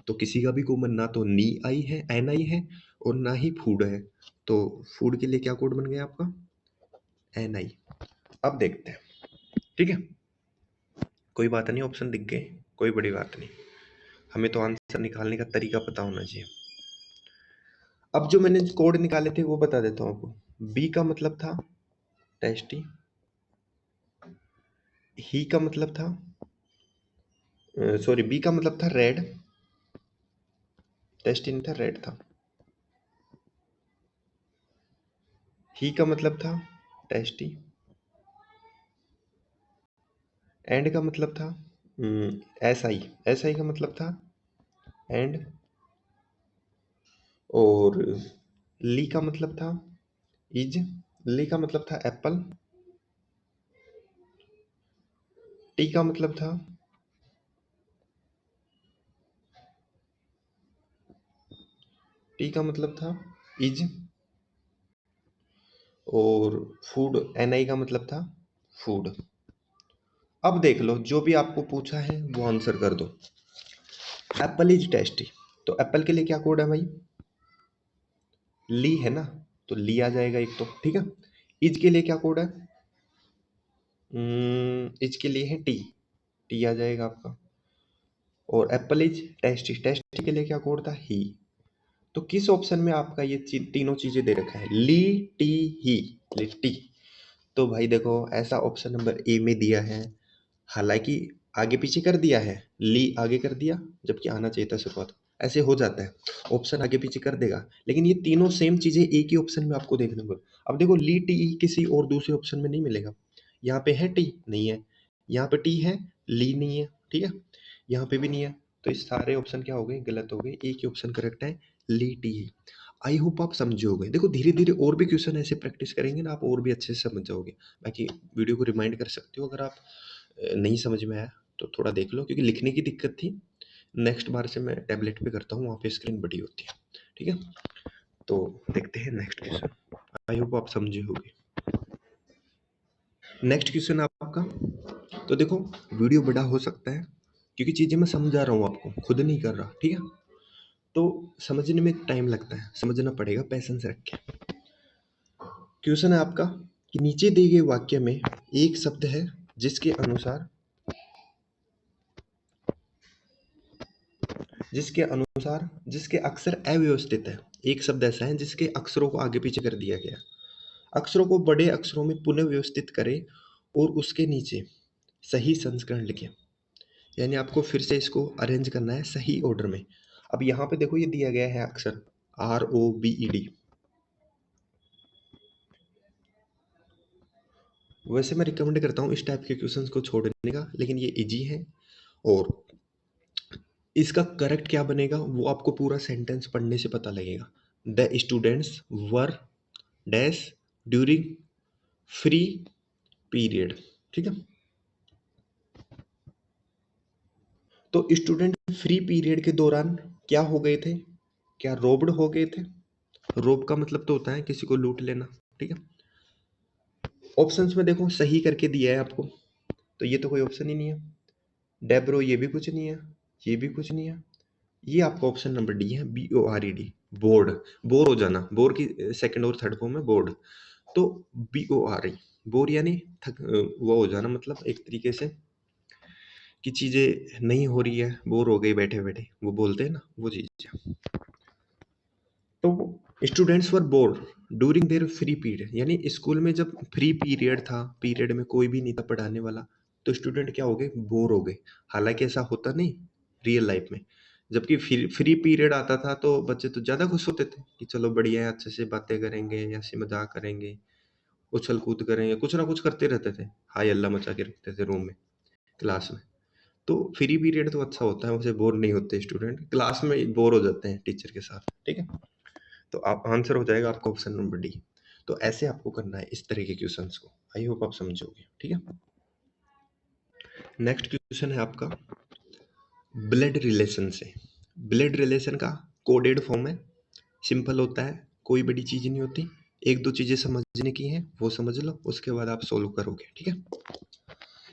तो किसी का भी कॉमन ना तो नी आई है, एन आई है, और ना ही फूड है। तो फूड के लिए क्या कोड बन गया आपका? एन आई। अब देखते हैं, ठीक है। कोई बात नहीं, ऑप्शन दिख गए, कोई बड़ी बात नहीं, हमें तो आंसर निकालने का तरीका पता होना चाहिए। अब जो मैंने कोड निकाले थे वो बता देता हूँ आपको। बी का मतलब था टेस्टी, ही का मतलब था, सॉरी बी का मतलब था रेड, टेस्टी नहीं था, रेड था। ही का मतलब था टेस्टी, एंड का मतलब था एस आई, एस आई का मतलब था एंड, और ली का मतलब था इज, ली का मतलब था एप्पल, टी का मतलब था, टी का मतलब था इज, और फूड, एन आई का मतलब था फूड। अब देख लो जो भी आपको पूछा है वो आंसर कर दो। एप्पल इज टेस्टी, तो एप्पल के लिए क्या कोड है भाई? ली है ना, तो ली आ जाएगा एक तो, ठीक है। इज के लिए क्या कोड है? इज के लिए है टी, टी आ जाएगा आपका। और एप्पल इज टेस्टी, टेस्टी के लिए क्या कोड था? ही। तो किस ऑप्शन में आपका ये तीनों चीजें दे रखा है? ली, टी, ही, लिट्टी। तो भाई देखो ऐसा ऑप्शन नंबर ए में दिया है। हालांकि आगे पीछे कर दिया है, ली आगे कर दिया जबकि आना चाहिए था शुरुआत। ऐसे हो जाता है, ऑप्शन आगे पीछे कर देगा, लेकिन ये तीनों सेम चीजें एक ही ऑप्शन में आपको देखने को। अब देखो ली टी किसी और दूसरे ऑप्शन में नहीं मिलेगा। यहाँ पे है टी नहीं है, यहाँ पे टी है, ली नहीं है, ठीक है, यहाँ पे भी नहीं है। तो ये सारे ऑप्शन क्या हो गए, गलत हो गए। एक ही ऑप्शन करेक्ट है, ली टी। आई होप आप समझे होगे। देखो धीरे धीरे और भी क्वेश्चन ऐसे प्रैक्टिस करेंगे ना, आप और भी अच्छे से समझ जाओगे। बाकी वीडियो को रिमाइंड कर सकते हो, अगर आप नहीं समझ में आया तो थोड़ा देख लो, क्योंकि लिखने की दिक्कत थी। नेक्स्ट बार से मैं टैबलेट पे करता हूँ, वहाँ पे स्क्रीन बड़ी होती है, ठीक है। तो देखते हैं नेक्स्ट क्वेश्चन। आई होप आप समझे होगे। नेक्स्ट क्वेश्चन आपका, तो देखो वीडियो बड़ा हो सकता है क्योंकि चीज़ें मैं समझा रहा हूँ आपको, खुद नहीं कर रहा, ठीक है। तो समझने में टाइम लगता है, समझना पड़ेगा पैसेंस रख के। क्वेश्चन है आपका कि नीचे दिए गए वाक्य में एक शब्द है जिसके अनुसार जिसके अक्षर अव्यवस्थित है। एक शब्द ऐसा है जिसके अक्षरों को आगे पीछे कर दिया गया। अक्षरों को बड़े अक्षरों में पुनः व्यवस्थित करें और उसके नीचे सही संस्करण लिखें। यानी आपको फिर से इसको अरेंज करना है सही ऑर्डर में। अब यहाँ पे देखो ये दिया गया है अक्षर ROBED। वैसे मैं रिकमेंड करता हूँ इस टाइप के क्वेश्चंस को छोड़ने का, लेकिन ये इजी है। और इसका करेक्ट क्या बनेगा वो आपको पूरा सेंटेंस पढ़ने से पता लगेगा। The students were dash during free period, ठीक है। तो स्टूडेंट फ्री पीरियड के दौरान क्या हो गए थे, क्या रोब्ड हो गए थे। रोब का मतलब तो होता है किसी को लूट लेना, ठीक है। ऑप्शंस में देखो सही करके दिया है आपको, तो ये तो कोई ऑप्शन ही नहीं है। डेब्रो ये भी कुछ नहीं है, ये भी कुछ नहीं है। ये आपका ऑप्शन नंबर डी है, BORED, बोर्ड। बोर हो जाना, बोर की सेकंड और थर्ड फॉर्म है बोर्ड। तो BORE बोर यानी वो हो जाना, मतलब एक तरीके से कि चीजें नहीं हो रही है, बोर हो गई बैठे बैठे, वो बोलते हैं ना, वो चीज है। तो students were bore during their free period, यानी स्कूल में जब फ्री पीरियड था, पीरियड में कोई भी नहीं था पढ़ाने वाला, तो स्टूडेंट क्या हो गए, बोर हो गए। हालांकि ऐसा होता नहीं रियल लाइफ में। जबकि फ्री पीरियड आता था तो बच्चे तो ज़्यादा खुश होते थे कि चलो बढ़िया है, अच्छे से बातें करेंगे, ऐसे मजाक करेंगे, उछल कूद करेंगे, कुछ ना कुछ करते रहते थे, हाय अल्लाह मचा के रखते थे रूम में, क्लास में। तो फ्री पीरियड तो अच्छा होता है, उसे बोर नहीं होते स्टूडेंट, क्लास में बोर हो जाते हैं टीचर के साथ, ठीक है। तो आप आंसर हो जाएगा आपका ऑप्शन नंबर डी। तो ऐसे आपको करना है इस तरह के क्वेश्चंस को। आई होप आप समझोगे, ठीक है। नेक्स्ट क्वेश्चन है आपका ब्लड रिलेशन से। ब्लड रिलेशन का कोडेड फॉर्म है, सिंपल होता है, कोई बड़ी चीज नहीं होती। एक दो चीजें समझने की हैं वो समझ लो, उसके बाद आप सोल्व करोगे, ठीक है।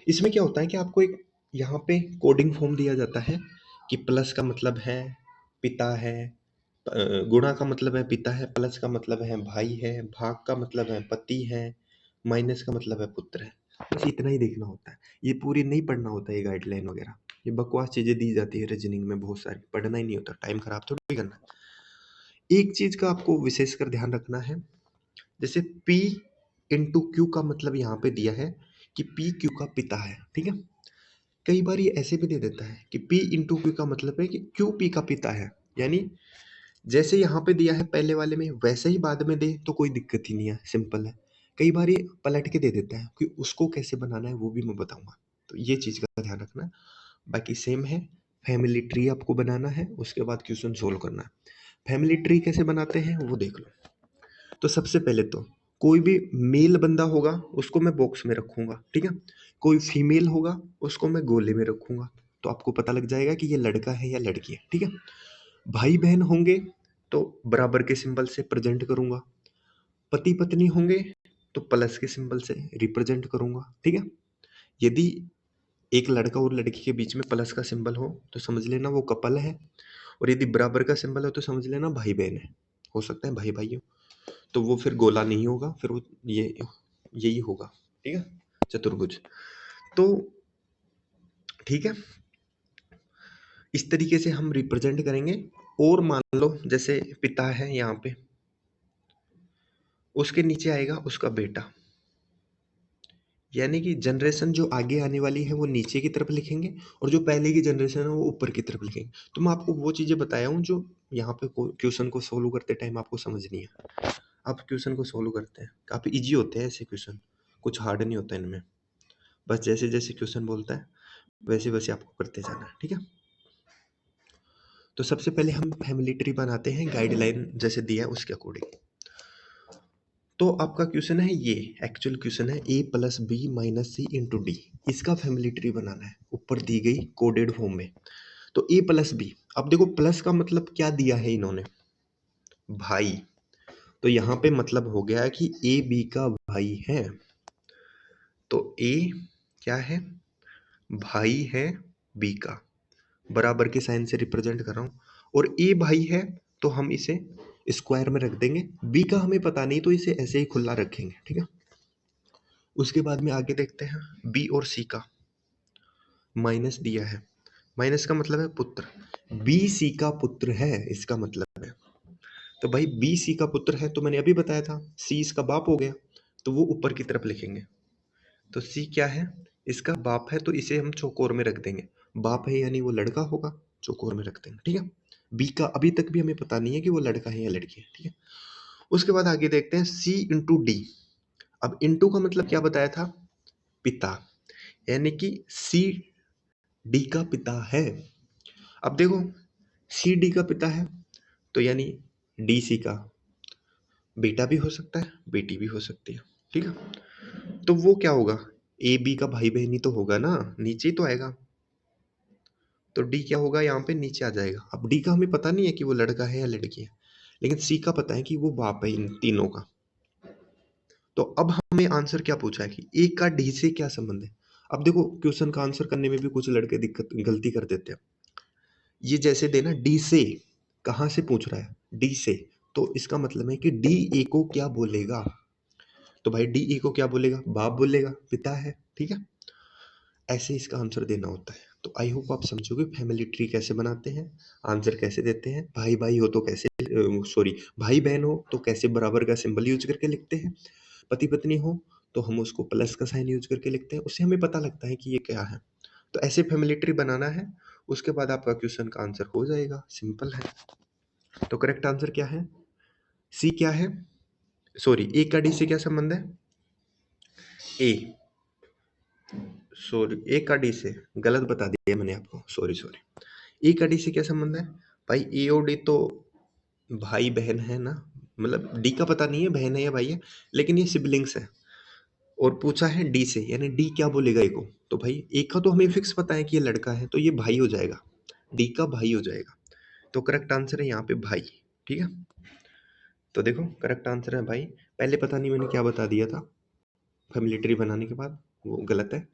इसमें क्या होता है कि आपको एक यहाँ पे कोडिंग फॉर्म दिया जाता है कि प्लस का मतलब है पिता है, गुणा का मतलब है पिता है, प्लस का मतलब है भाई है, भाग का मतलब है पति है, माइनस का मतलब है पुत्र है। बस इतना ही देखना होता है, ये पूरी नहीं पढ़ना होता है, ये गाइडलाइन वगैरह ये बकवास चीजें दी जाती है रीजनिंग में, बहुत सारी पढ़ना ही नहीं होता, टाइम खराब थोड़ी करना है। एक चीज का आपको विशेषकर ध्यान रखना है, जैसे P इंटू क्यू का मतलब यहाँ पे दिया है कि P क्यू का पिता है, ठीक है। कई बार ये ऐसे भी दे देता है कि P इंटू क्यू का मतलब है कि क्यू P का पिता है, यानी जैसे यहाँ पे दिया है पहले वाले में वैसे ही बाद में दे तो कोई दिक्कत ही नहीं है, सिंपल है। कई बार ये पलट के दे देता है कि उसको कैसे बनाना है वो भी मैं बताऊंगा, तो ये चीज़ का ध्यान रखना। बाकी सेम है, फैमिली ट्री आपको बनाना है, उसके बाद क्वेश्चन सोल्व करना है। फैमिली ट्री कैसे बनाते हैं वो देख लो। तो सबसे पहले तो कोई भी मेल बंदा होगा उसको मैं बॉक्स में रखूंगा, ठीक है। कोई फीमेल होगा उसको मैं गोले में रखूंगा, तो आपको पता लग जाएगा कि ये लड़का है या लड़की है, ठीक है। भाई बहन होंगे तो बराबर के सिंबल से प्रेजेंट करूंगा, पति पत्नी होंगे तो प्लस के सिंबल से रिप्रेजेंट करूंगा, ठीक है। यदि एक लड़का और लड़की के बीच में प्लस का सिंबल हो तो समझ लेना वो कपल है, और यदि बराबर का सिंबल हो तो समझ लेना भाई बहन है। हो सकता है भाई भाई हो, तो वो फिर गोला नहीं होगा, फिर वो ये यही होगा, ठीक है, चतुर्भुज। तो ठीक है, इस तरीके से हम रिप्रेजेंट करेंगे। और मान लो जैसे पिता है यहाँ पे, उसके नीचे आएगा उसका बेटा, यानी कि जनरेशन जो आगे आने वाली है वो नीचे की तरफ लिखेंगे और जो पहले की जनरेशन है वो ऊपर की तरफ लिखेंगे। तो मैं आपको वो चीज़ें बताया हूँ जो यहाँ पे क्वेश्चन को सोल्व करते टाइम आपको समझनी है। आप क्वेश्चन को सोल्व करते हैं, काफ़ी इजी होते हैं ऐसे क्वेश्चन, कुछ हार्ड नहीं होता इनमें। बस जैसे जैसे क्वेश्चन बोलता है वैसे वैसे आपको करते जाना है, ठीक है। तो सबसे पहले हम फैमिली ट्री बनाते हैं गाइडलाइन जैसे दिया है उसके अकॉर्डिंग। तो आपका क्वेश्चन है ये, एक्चुअल क्वेश्चन है a plus B minus C into D, इसका फैमिली ट्री बनाना है, ऊपर दी गई कोडेड फॉर्म में। तो a प्लस बी, अब देखो प्लस का मतलब क्या दिया है इन्होंने, भाई। तो यहाँ पे मतलब हो गया कि a b का भाई है। तो a क्या है, भाई है b का, बराबर के साइन से रिप्रेजेंट कर रहा हूँ। और a भाई है तो हम इसे स्क्वायर में रख देंगे, b का हमें पता नहीं तो इसे ऐसे ही खुला रखेंगे, ठीक है। उसके बाद में आगे देखते हैं बी और सी का माइनस दिया है, माइनस का मतलब है पुत्र, बी सी का पुत्र है इसका मतलब है। तो भाई बी सी का पुत्र है तो मैंने अभी बताया था सी इसका बाप हो गया, तो वो ऊपर की तरफ लिखेंगे। तो सी क्या है, इसका बाप है तो इसे हम चौकोर में रख देंगे, बाप है यानी वो लड़का होगा, चौकोर में रख देंगे, ठीक है। बी का अभी तक भी हमें पता नहीं है कि वो लड़का है या लड़की है, ठीक है। उसके बाद आगे देखते हैं सी इंटू डी। अब इंटू का मतलब क्या बताया था, पिता, यानी कि सी डी का पिता है। अब देखो सी डी का पिता है तो यानी डी सी का बेटा भी हो सकता है, बेटी भी हो सकती है, ठीक है। तो वो क्या होगा, ए बी का भाई बहन ही तो होगा ना, नीचे ही तो आएगा। तो डी क्या होगा, यहाँ पे नीचे आ जाएगा। अब डी का हमें पता नहीं है कि वो लड़का है या लड़की है, लेकिन सी का पता है कि वो बाप है इन तीनों का। तो अब हमें आंसर क्या पूछा है कि ए का डी से क्या संबंध है। अब देखो क्वेश्चन का आंसर करने में भी कुछ लड़के दिक्कत गलती कर देते हैं। ये जैसे देना डी से, कहाँ से पूछ रहा है, डी से, तो इसका मतलब है कि डी ए को क्या बोलेगा। तो भाई डी ए को क्या बोलेगा, बाप बोलेगा, पिता है, ठीक है। ऐसे इसका आंसर देना होता है। तो आई होप आप समझोगे फैमिली ट्री कैसे बनाते हैं, आंसर कैसे देते हैं। भाई भाई हो तो कैसे, सॉरी भाई बहन हो तो कैसे बराबर का सिंबल यूज करके लिखते हैं, पति पत्नी हो तो हम उसको प्लस का साइन यूज करके लिखते हैं, उससे हमें पता लगता है कि ये क्या है। तो ऐसे फैमिली ट्री बनाना है, उसके बाद आपका क्वेश्चन का आंसर हो जाएगा, सिंपल है। तो करेक्ट आंसर क्या है, सी क्या है, सॉरी ए का डी से क्या संबंध है, ए, सॉरी ए का डी से गलत बता दिया मैंने आपको, सॉरी सॉरी। ए का डी से क्या संबंध है, भाई ए और डी तो भाई बहन है ना, मतलब डी का पता नहीं है बहन है या भाई है, लेकिन ये सिबलिंग्स है। और पूछा है डी से, यानी डी क्या बोलेगा ए को, तो भाई ए का तो हमें फिक्स पता है कि ये लड़का है तो ये भाई हो जाएगा, डी का भाई हो जाएगा। तो करेक्ट आंसर है यहाँ पे भाई, ठीक है। तो देखो करेक्ट आंसर है भाई। पहले पता नहीं मैंने क्या बता दिया था फैमिली ट्री बनाने के बाद, वो गलत है।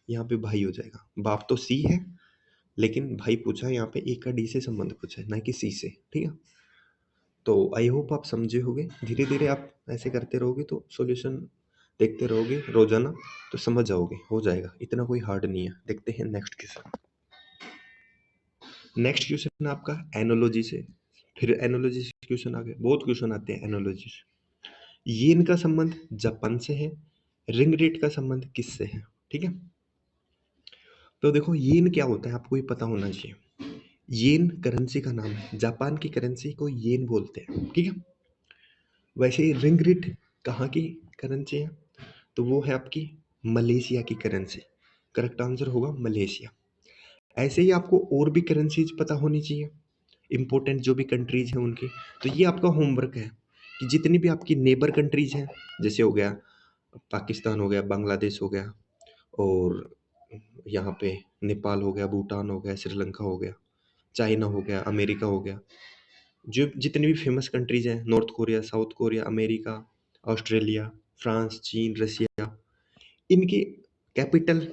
यहाँ पे भाई हो जाएगा, बाप तो सी है लेकिन भाई पूछा है यहाँ पे ए का डी से संबंध पूछा है ना कि सी से, ठीक है। तो आई होप आप समझे होगे, धीरे धीरे आप ऐसे करते रहोगे तो सॉल्यूशन देखते रहोगे रोजाना तो समझ जाओगे, हो जाएगा, इतना कोई हार्ड नहीं है। देखते हैं नेक्स्ट क्वेश्चन। नेक्स्ट क्वेश्चन आपका एनोलॉजी से, फिर एनोलॉजी से क्वेश्चन आ गए, बहुत क्वेश्चन आते हैं एनोलॉजी से। येन का संबंध जापान से है, रिंग रेट का संबंध किससे है, ठीक है। तो देखो येन क्या होता है आपको ये पता होना चाहिए। येन करेंसी का नाम है, जापान की करेंसी को येन बोलते हैं, ठीक है। वैसे ही रिंग रेट कहाँ की करेंसी है, तो वो है आपकी मलेशिया की करेंसी, करेक्ट आंसर होगा मलेशिया। ऐसे ही आपको और भी करेंसीज पता होनी चाहिए, इम्पोर्टेंट जो भी कंट्रीज हैं उनकी। तो ये आपका होमवर्क है कि जितनी भी आपकी नेबर कंट्रीज हैं, जैसे हो गया पाकिस्तान हो गया, बांग्लादेश हो गया, और यहाँ पे नेपाल हो गया, भूटान हो गया, श्रीलंका हो गया, चाइना हो गया, अमेरिका हो गया, जो जितनी भी फेमस कंट्रीज हैं, north Korea, south Korea, America, Australia, France, चीन, रसिया, इनकी कैपिटल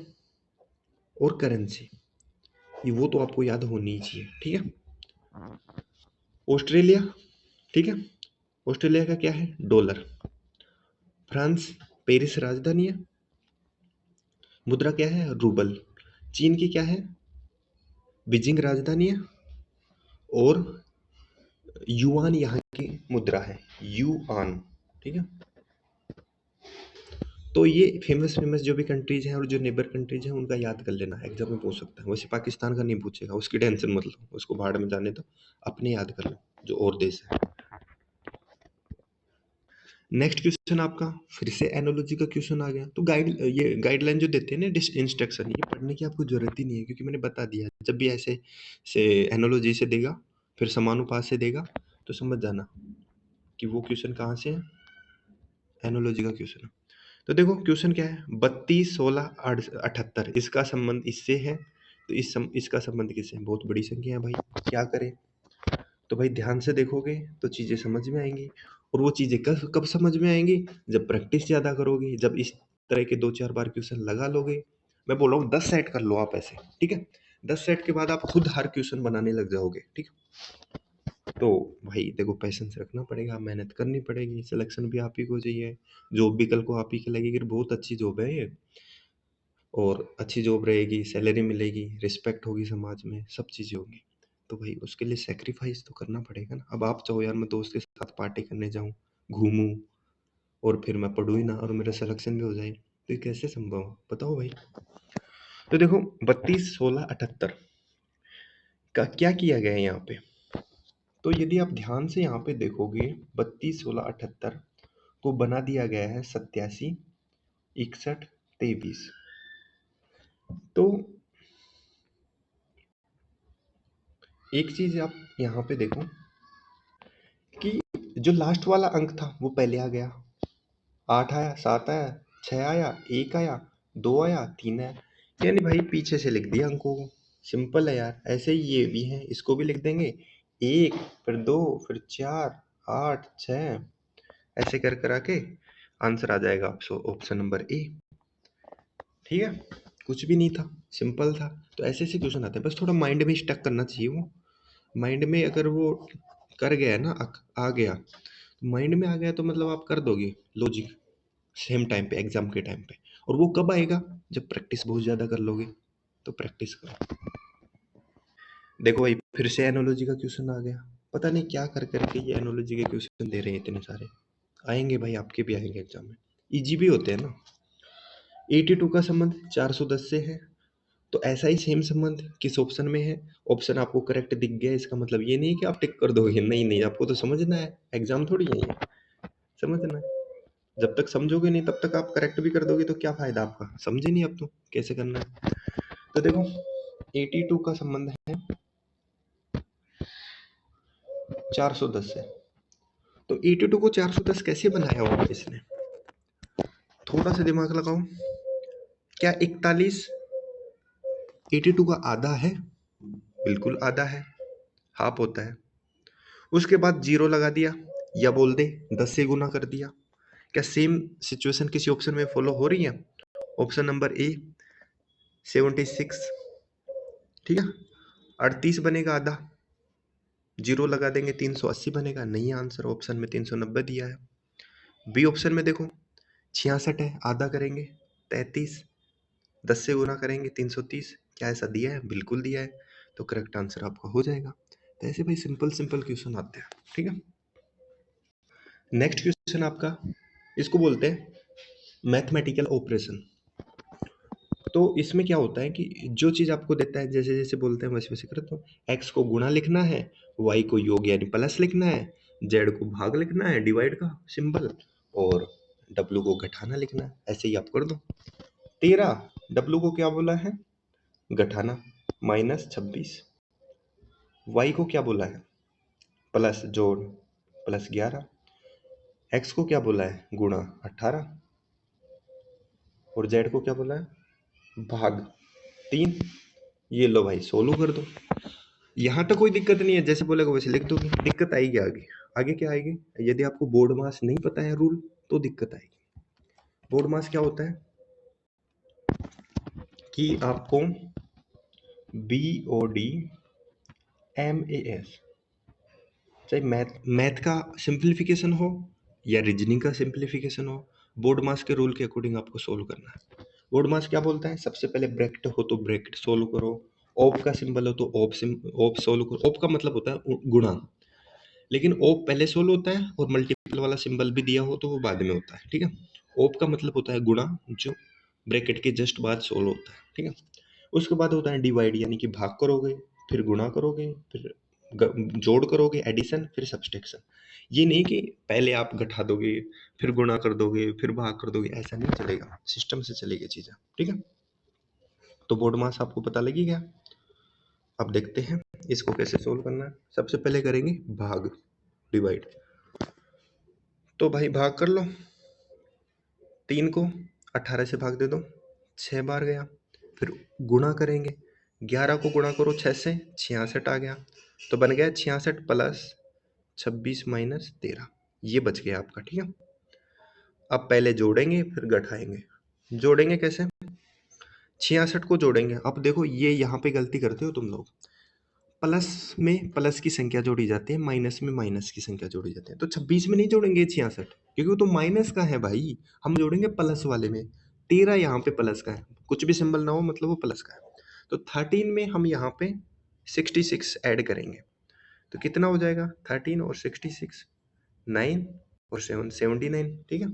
और करेंसी, ये वो तो आपको याद होनी ही चाहिए, ठीक है। ऑस्ट्रेलिया, ठीक है, ऑस्ट्रेलिया का क्या है, डॉलर। फ्रांस, पेरिस राजधानी है, मुद्रा क्या है, रूबल। चीन की क्या है, बीजिंग राजधानी है, और युआन यहाँ की मुद्रा है, युआन, ठीक है। तो ये फेमस फेमस जो भी कंट्रीज हैं और जो नेबर कंट्रीज हैं उनका याद कर लेना, एग्जाम में पूछ सकता है। वैसे पाकिस्तान का नहीं पूछेगा, उसकी टेंशन मत लो, उसको भाड़ में जाने दो, अपने याद कर लो जो और देश है। नेक्स्ट क्वेश्चन आपका फिर से एनोलॉजी का क्वेश्चन आ गया। तो ये गाइडलाइन जो देते हैं ना, इंस्ट्रक्शन, ये पढ़ने की आपको जरूरत ही नहीं है, क्योंकि मैंने बता दिया जब भी ऐसे से एनोलॉजी से देगा फिर समानुपात से देगा तो समझ जाना कि वो क्वेश्चन कहाँ से है, एनोलॉजी का क्वेश्चन है। तो देखो क्वेश्चन क्या है, 32 16 78, इसका संबंध इससे है, तो इसका संबंध किससे है, बहुत बड़ी संख्या है भाई, क्या करें। तो भाई ध्यान से देखोगे तो चीजें समझ में आएंगी, और वो चीजें कब कब समझ में आएंगी, जब प्रैक्टिस ज्यादा करोगे, जब इस तरह के 2 4 बार क्वेश्चन लगा लोगे। मैं बोल रहा हूँ 10 सेट कर लो आप ऐसे, ठीक है। 10 सेट के बाद आप खुद हर क्वेश्चन बनाने लग जाओगे, ठीक है। तो भाई देखो पेशेंस रखना पड़ेगा, मेहनत करनी पड़ेगी, सिलेक्शन भी आप ही को चाहिए, जॉब भी कल को आप ही की लगेगी, बहुत अच्छी जॉब है ये, और अच्छी जॉब रहेगी, सैलरी मिलेगी, रिस्पेक्ट होगी समाज में, सब चीज़ें होंगी। तो भाई उसके लिए सेक्रीफाइस तो करना पड़ेगा ना। अब आप चाहो यार मैं दोस्त के साथ पार्टी करने जाऊं, घूमूं, और फिर मैं पढ़ूँ ही ना और मेरा सिलेक्शन भी हो जाए, तो ये कैसे संभव है बताओ भाई। तो देखो 32 16 78 का क्या किया गया है यहाँ पे। तो यदि आप ध्यान से यहाँ पे देखोगे 32 16 78 को बना दिया गया है 87 61 23। तो एक चीज आप यहाँ पे देखो कि जो लास्ट वाला अंक था वो पहले आ गया, 8 आया, 7 आया, 6 आया, 1 आया, 2 आया, 3 आया, यानी भाई पीछे से लिख दिया अंकों को। सिंपल है यार। ऐसे ही ये भी है, इसको भी लिख देंगे, 1 फिर 2 फिर 4 8 6, ऐसे कर कर आके आंसर आ जाएगा आपको ऑप्शन नंबर ए, ठीक है। कुछ भी नहीं था, सिंपल था। तो ऐसे ऐसे क्वेश्चन आते हैं, बस थोड़ा माइंड में स्टक करना चाहिए वो। माइंड में अगर वो कर गया ना, आ गया, माइंड में आ गया तो मतलब आप कर दोगे लॉजिक सेम टाइम पे, एग्जाम के टाइम पे। और वो कब आएगा, जब प्रैक्टिस बहुत ज्यादा कर लोगे। तो प्रैक्टिस करो। देखो भाई फिर से एनोलॉजी का क्वेश्चन आ गया, पता नहीं क्या कर करके ये एनोलॉजी के क्वेश्चन दे रहे हैं इतने सारे। आएंगे भाई, आपके भी आएंगे एग्जाम में, इजी भी होते हैं ना। 82 का संबंध 410 से है, तो ऐसा ही सेम संबंध किस ऑप्शन में है। ऑप्शन आपको करेक्ट दिख गया, इसका मतलब ये नहीं कि आप टिक कर दोगे, नहीं नहीं, आपको तो समझना है, एग्जाम थोड़ी है ये, समझना है। जब तक समझोगे नहीं तब तक आप करेक्ट भी कर दोगे तो क्या फायदा आपका, समझे नहीं अब तो कैसे करना है। तो देखो 82 का संबंध है 410 से। तो 82 को 410 कैसे बनाया होगा इसने, थोड़ा सा दिमाग लगाओ। क्या 41 82 का आधा है, बिल्कुल आधा है, हाफ होता है। उसके बाद जीरो लगा दिया, या बोल दे 10 से गुना कर दिया। क्या सेम सिचुएशन किसी ऑप्शन में फॉलो हो रही है। ऑप्शन नंबर ए 76, ठीक है। 38 बनेगा आधा, जीरो लगा देंगे 380 बनेगा, नहीं आंसर ऑप्शन में 390 दिया है। बी ऑप्शन में देखो 66 है, आधा करेंगे 33, 10 से गुना करेंगे 330, क्या ऐसा दिया है, बिल्कुल दिया है। तो करेक्ट आंसर आपका हो जाएगा। तो ऐसे भाई सिंपल सिंपल क्वेश्चन आते हैं, ठीक है। नेक्स्ट क्वेश्चन आपका, इसको बोलते हैं मैथमेटिकल ऑपरेशन। तो इसमें क्या होता है कि जो चीज़ आपको देता है, जैसे जैसे बोलते हैं वैसे वैसे करते हो। एक्स को गुणा लिखना है, वाई को योग यानी प्लस लिखना है, जेड को भाग लिखना है, डिवाइड का सिंबल, और डब्लू को घटाना लिखना है, ऐसे ही आप कर दो। 13, डब्लू को क्या बोला है, घटाना, -26। वाई को क्या बोला है, प्लस जोड़, +11। एक्स को क्या बोला है, गुणा, 18। और जेड को क्या बोला है, भाग, 3। ये लो भाई सोल्व कर दो। यहाँ तक कोई दिक्कत नहीं है, जैसे बोलेगा वैसे लिख दोगे। दिक्कत आएगी आगे, आगे क्या आएगी, यदि आपको बोर्ड मास नहीं पता है रूल तो दिक्कत आएगी। बोर्ड मास क्या होता है कि आपको BOD MAS, चाहे मैथ का सिंप्लीफिकेशन हो या रीजनिंग का सिंप्लीफिकेशन हो, बोर्ड मास के रूल के अकॉर्डिंग आपको सोल्व करना है। बोर्ड मास क्या बोलता है, सबसे पहले ब्रैकेट हो तो ब्रैकेट सोल्व करो, ऑफ का सिंबल हो तो ऑफ सोल्व करो। ऑफ का मतलब होता है गुणा, लेकिन ऑफ पहले सोल्व होता है, और मल्टीपल वाला सिंबल भी दिया हो तो वो बाद में होता है, ठीक है। ऑप का मतलब होता है गुणा, जो ब्रैकेट के जस्ट बाद सोल्व होता है, ठीक है। उसके बाद होता है डिवाइड, यानी कि भाग करोगे, फिर गुणा करोगे, फिर जोड़ करोगे, एडिशन, फिर सब्सट्रैक्शन। ये नहीं कि पहले आप घटा दोगे, फिर गुणा कर दोगे, फिर भाग कर दोगे, ऐसा नहीं चलेगा, सिस्टम से चलेगी चीज़ें, ठीक है। तो बोर्ड मास आपको पता लगी गया। अब देखते हैं इसको कैसे सोल्व करना है। सबसे पहले करेंगे भाग, डिवाइड। तो भाई भाग कर लो, 3 को 18 से भाग दे दो, 6 बार गया। फिर गुणा करेंगे, 11 को गुणा करो 6 से, 66 आ गया। तो बन गया 66 प्लस 26 माइनस 13, ये बच गया आपका, ठीक है। अब पहले जोड़ेंगे फिर घटाएंगे। जोड़ेंगे कैसे? 66 को जोड़ेंगे। अब देखो ये यहाँ पे गलती करते हो तुम लोग, प्लस में प्लस की संख्या जोड़ी जाती है, माइनस में माइनस की संख्या जोड़ी जाती है। तो 26 में नहीं जोड़ेंगे 66, क्योंकि वो तो माइनस का है भाई, हम जोड़ेंगे प्लस वाले में। 13 यहाँ पे प्लस का है, कुछ भी सिंबल ना हो मतलब वो प्लस का है। तो 13 में हम यहाँ पे 66 ऐड करेंगे, तो कितना हो जाएगा? 13 और 66, 9 और 7, 79, ठीक है।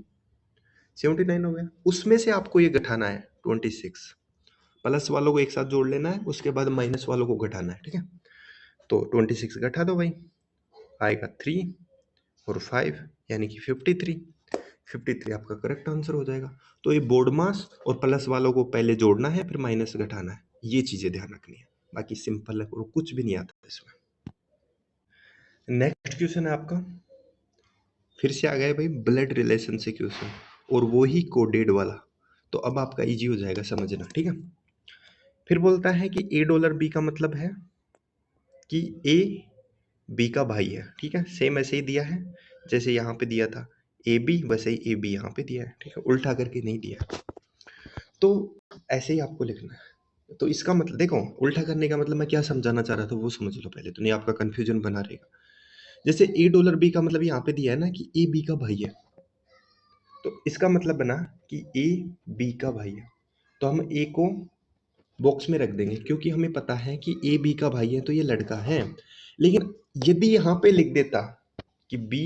79 हो गया। उसमें से आपको ये घटाना है 26, प्लस वालों को एक साथ जोड़ लेना है, उसके बाद माइनस वालों को घटाना है, ठीक है। तो 26 घटा दो भाई, आएगा 3 और 5, यानी कि 53। 53 आपका करेक्ट आंसर हो जाएगा। तो ये बोर्ड मास और प्लस वालों को पहले जोड़ना है, फिर माइनस घटाना है, ये चीजें ध्यान रखनी है। बाकी सिंपल है और कुछ भी नहीं आता इसमें। नेक्स्ट क्वेश्चन है आपका, फिर से आ गया भाई ब्लड रिलेशन से क्वेश्चन, और वो ही कोडेड वाला। तो अब आपका इजी हो जाएगा समझना, ठीक है। फिर बोलता है कि $A B का मतलब है कि ए बी का भाई है, ठीक है। सेम ऐसे ही दिया है जैसे यहाँ पे दिया था ए बी, वैसे ही ए बी यहाँ पे दिया है, ठीक है, उल्टा करके नहीं दिया है। तो ऐसे ही आपको लिखना है। तो इसका मतलब देखो, उल्टा करने का मतलब मैं क्या समझाना चाह रहा था वो समझ लो पहले, तो नहीं आपका कंफ्यूजन बना रहेगा। जैसे $A B का मतलब यहाँ पे दिया है ना कि ए बी का भाई है, तो इसका मतलब बना कि ए बी का भाई है। तो हम ए को बॉक्स में रख देंगे, क्योंकि हमें पता है कि ए बी का भाई है तो ये लड़का है। लेकिन यदि यहाँ पे लिख देता कि बी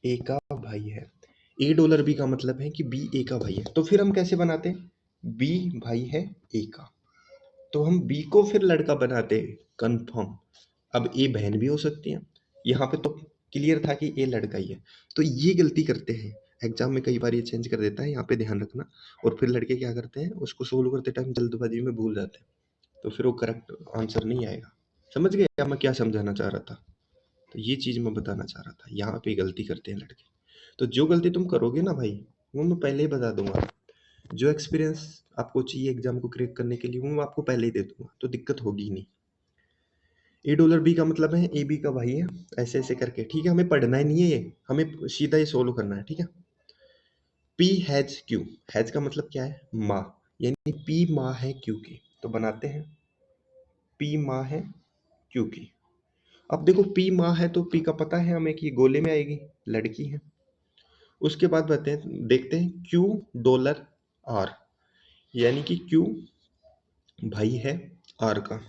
ए का भाई है, $A B का मतलब है कि बी ए का भाई है, तो फिर हम कैसे बनाते? बी भाई है ए का, तो हम बी को फिर लड़का बनाते, कंफर्म। अब ए बहन भी हो सकती है, यहाँ पे तो क्लियर था कि ए लड़का ही है। तो ये गलती करते हैं एग्जाम में, कई बार ये चेंज कर देता है, यहाँ पे ध्यान रखना। और फिर लड़के क्या करते हैं, उसको सोल्व करते टाइम जल्दबाजी में भूल जाते हैं, तो फिर वो करेक्ट आंसर नहीं आएगा। समझ गए क्या मैं क्या समझाना चाह रहा था? तो ये चीज़ मैं बताना चाह रहा था, यहाँ पे गलती करते हैं लड़के। तो जो गलती तुम करोगे ना भाई, वो मैं पहले ही बता दूंगा। जो एक्सपीरियंस आपको चाहिए एग्जाम को क्रैक करने के लिए, वो मैं आपको पहले ही दे दूंगा, तो दिक्कत होगी ही नहीं। $A B का मतलब है ए बी का भाई है, ऐसे ऐसे करके, ठीक है। हमें पढ़ना ही नहीं है ये, हमें सीधा ही सोल्व करना है, ठीक है। P हैज क्यू, हैज का मतलब क्या है? माँ, यानी P माँ है क्यू की। तो बनाते हैं P माँ है क्यू की। अब देखो P माँ है तो P का पता है हमें कि गोले में आएगी, लड़की है। उसके बाद देखते हैं $Q, यानी कि Q भाई है R का।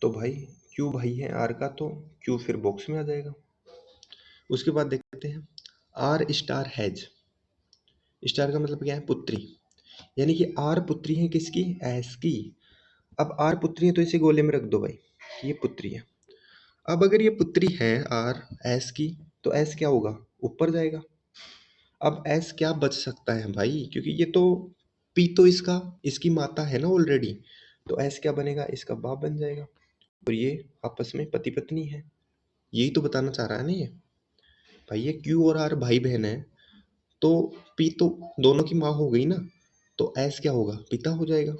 तो भाई Q भाई है R का, तो Q फिर बॉक्स में आ जाएगा। उसके बाद देखते हैं R हैज, स्टार का मतलब क्या है? पुत्री, यानी कि R पुत्री है किसकी? एस की। अब R पुत्री है तो इसे गोले में रख दो भाई, ये पुत्री है। अब अगर ये पुत्री है R एस की, तो एस क्या होगा? ऊपर जाएगा। अब एस क्या बच सकता है भाई, क्योंकि ये तो पी तो इसकी माता है ना ऑलरेडी, तो एस क्या बनेगा? इसका बाप बन जाएगा। और ये आपस में पति पत्नी है, यही तो बताना चाह रहा है ना ये भाई। ये क्यू और आर भाई बहन है, तो पी तो दोनों की माँ हो गई ना, तो एस क्या होगा? पिता हो जाएगा।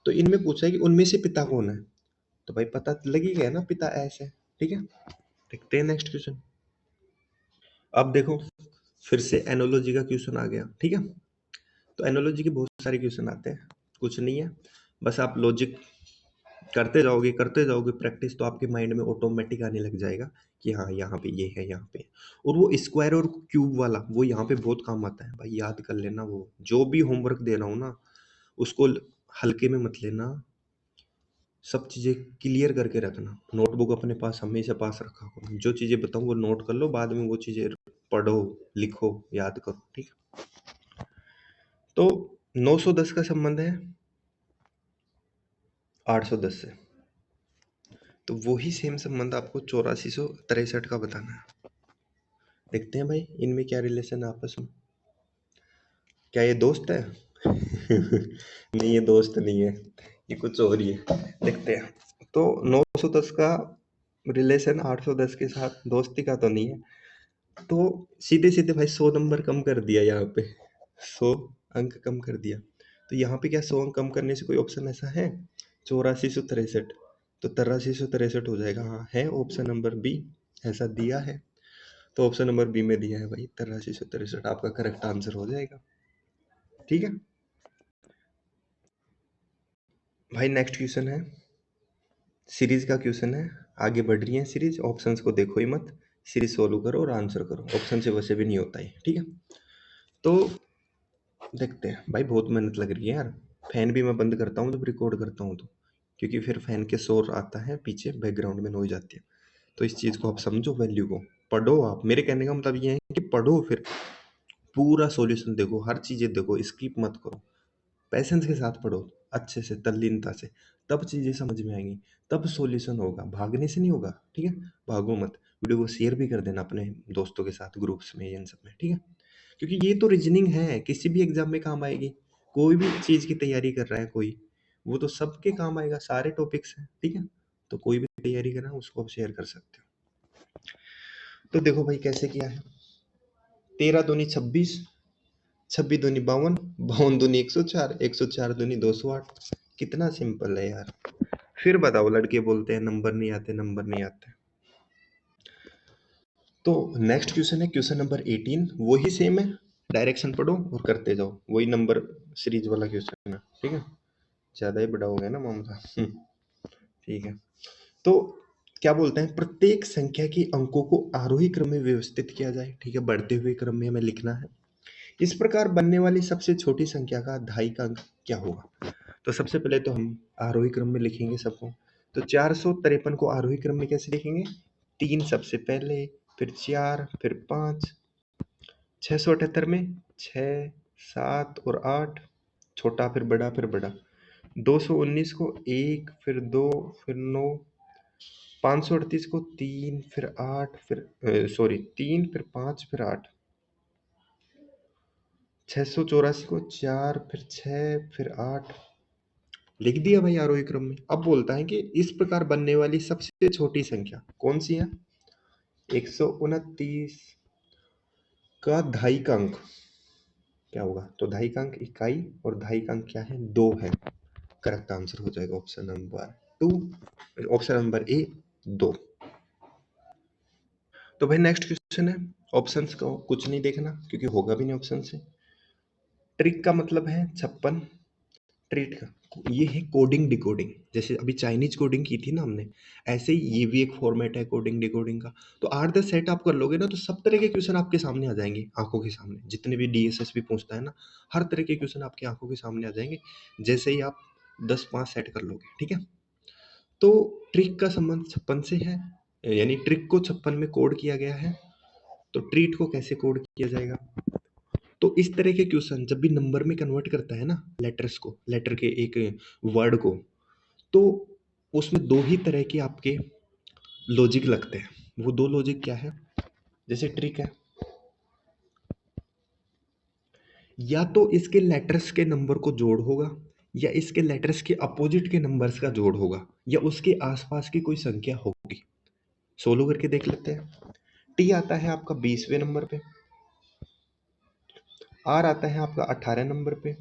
तो इनमें पूछा है कि उनमें से पिता कौन है, तो भाई पता लग ही गया ना, पिता एस है, ठीक है। देखते हैं नेक्स्ट क्वेश्चन। अब देखो फिर से एनोलॉजी का क्वेश्चन आ गया, ठीक है। तो एनोलॉजी के बहुत सारे क्वेश्चन आते हैं, कुछ नहीं है, बस आप लॉजिक करते जाओगे प्रैक्टिस, तो आपके माइंड में ऑटोमेटिक आने लग जाएगा कि हाँ यहाँ पे ये है, यहाँ पे। और वो स्क्वायर और क्यूब वाला वो यहाँ पे बहुत काम आता है भाई, याद कर लेना। वो जो भी होमवर्क दे रहा हूँ ना, उसको हल्के में मत लेना, सब चीज़ें क्लियर करके रखना। नोटबुक अपने पास हमेशा पास रखा करो, जो चीज़ें बताऊँ वो नोट कर लो, बाद में वो चीज़ें पढ़ो, लिखो, याद करो, ठीक है। तो 910 का संबंध है 810 से, तो वही सेम संबंध आपको 8463 का बताना है। देखते हैं भाई इनमें क्या रिलेशन है आपस में। क्या ये दोस्त है? नहीं, ये दोस्त नहीं है, ये कुछ और ही है। देखते हैं। तो 910 का रिलेशन 810 के साथ दोस्ती का तो नहीं है, तो सीधे सीधे भाई 100 नंबर कम कर दिया यहाँ पे, 100 अंक कम कर दिया। तो यहाँ पे क्या 100 अंक कम करने से कोई ऑप्शन ऐसा है? 8463, तो 8363 हो जाएगा। हाँ है, ऑप्शन नंबर बी ऐसा दिया है, तो ऑप्शन नंबर बी में दिया है भाई 8363 आपका करेक्ट आंसर हो जाएगा। ठीक है भाई, नेक्स्ट क्वेश्चन है, सीरीज का क्वेश्चन है। आगे बढ़ रही है सीरीज, ऑप्शंस को देखो ही मत, सीरीज सोल्व करो और आंसर करो, ऑप्शन से वैसे भी नहीं होता है। ठीक है, तो देखते हैं भाई, बहुत मेहनत लग रही है यार। फैन भी मैं बंद करता हूँ जब रिकॉर्ड करता हूँ तो, क्योंकि फिर फैन के शोर आता है पीछे, बैकग्राउंड में नॉइज आती है। तो इस चीज़ को आप समझो, वैल्यू को पढ़ो। आप, मेरे कहने का मतलब ये है कि पढ़ो, फिर पूरा सॉल्यूशन देखो, हर चीज़ें देखो, स्किप मत करो, पैसेंस के साथ पढ़ो, अच्छे से, तल्लीनता से, तब चीज़ें समझ में आएंगी, तब सॉल्यूशन होगा, भागने से नहीं होगा। ठीक है, भागो मत। वीडियो को शेयर भी कर देना अपने दोस्तों के साथ, ग्रुप्स में, इन सब में। ठीक है, क्योंकि ये तो रीजनिंग है, किसी भी एग्जाम में काम आएगी। कोई भी चीज़ की तैयारी कर रहा है कोई, वो तो सबके काम आएगा, सारे टॉपिक्स हैं। ठीक है, तो कोई भी तैयारी कर रहा है उसको आप शेयर कर सकते हो। तो देखो भाई कैसे किया है, 13 दूनी 26, 26 दूनी 52, 52 दूनी 104, 104 दूनी 208। कितना सिंपल है यार। फिर बताओ, लड़के बोलते हैं नंबर नहीं आते, नंबर नहीं आते। तो नेक्स्ट क्वेश्चन है क्वेश्चन नंबर 18, वही सेम है, डायरेक्शन पढ़ो और करते जाओ, वही नंबर सीरीज वाला क्वेश्चन है। ठीक है, ज़्यादा ही बड़ा हो गया ना मामला। ठीक है, तो क्या बोलते हैं, प्रत्येक संख्या की अंकों को आरोही क्रम में व्यवस्थित किया जाए। ठीक है, बढ़ते हुए क्रम में हमें लिखना है। इस प्रकार बनने वाली सबसे छोटी संख्या का दहाई का अंक क्या होगा? तो सबसे पहले तो हम आरोही क्रम में लिखेंगे सबको। तो 453 को आरोही क्रम में कैसे लिखेंगे? 3 सबसे पहले, फिर 4, फिर 5। 678 में 6, 7 और 8, छोटा फिर बड़ा फिर बड़ा। 219 को 1, फिर 2, फिर 9। 538 को 3, फिर 8, फिर सॉरी 3, फिर 5, फिर 8। 684 को 4, फिर 6, फिर 8। लिख दिया भाई आरोही क्रम में। अब बोलता है कि इस प्रकार बनने वाली सबसे छोटी संख्या कौन सी है? 129 का दहाई का अंक क्या होगा? तो दहाई का अंक इकाई, और दहाई का अंक क्या है? 2 है। करेक्ट आंसर हो जाएगा option number 2, option number A 2। तो भाई नेक्स्ट क्वेश्चन है, ऑप्शंस को कुछ नहीं देखना क्योंकि होगा भी नहीं ऑप्शन से। ट्रिक का मतलब है 56, ट्रीट का ये है कोडिंग डिकोडिंग। जैसे अभी चाइनीज कोडिंग की थी ना हमने, ऐसे ही ये भी एक फॉर्मेट है कोडिंग डिकोडिंग का। तो 8-10 सेट आप कर लोगे ना, तो सब तरह के क्वेश्चन आपके सामने आ जाएंगे, आंखों के सामने। जितने भी डीएसएस भी पूछता है ना, हर तरह के क्वेश्चन आपकी आंखों के सामने आ जाएंगे, जैसे ही आप 10-5 सेट कर लोगे। ठीक है, तो ट्रिक का संबंध 56 से है, यानी ट्रिक को 56 में कोड किया गया है। तो ट्रीट को कैसे कोड किया जाएगा? तो इस तरह के क्वेश्चन जब भी नंबर में कन्वर्ट करता है ना, लेटर्स को, लेटर के एक वर्ड को, तो उसमें दो ही तरह के आपके लॉजिक लगते हैं। वो दो लॉजिक क्या है? जैसे ट्रिक है, या तो इसके लेटर्स के नंबर को जोड़ होगा, या इसके लेटर्स के अपोजिट के नंबर्स का जोड़ होगा, या उसके आसपास की कोई संख्या होगी। सोल्व करके देख लेते हैं। टी आता है आपका 20वें नंबर पे, आर आता है आपका 18 नंबर पे,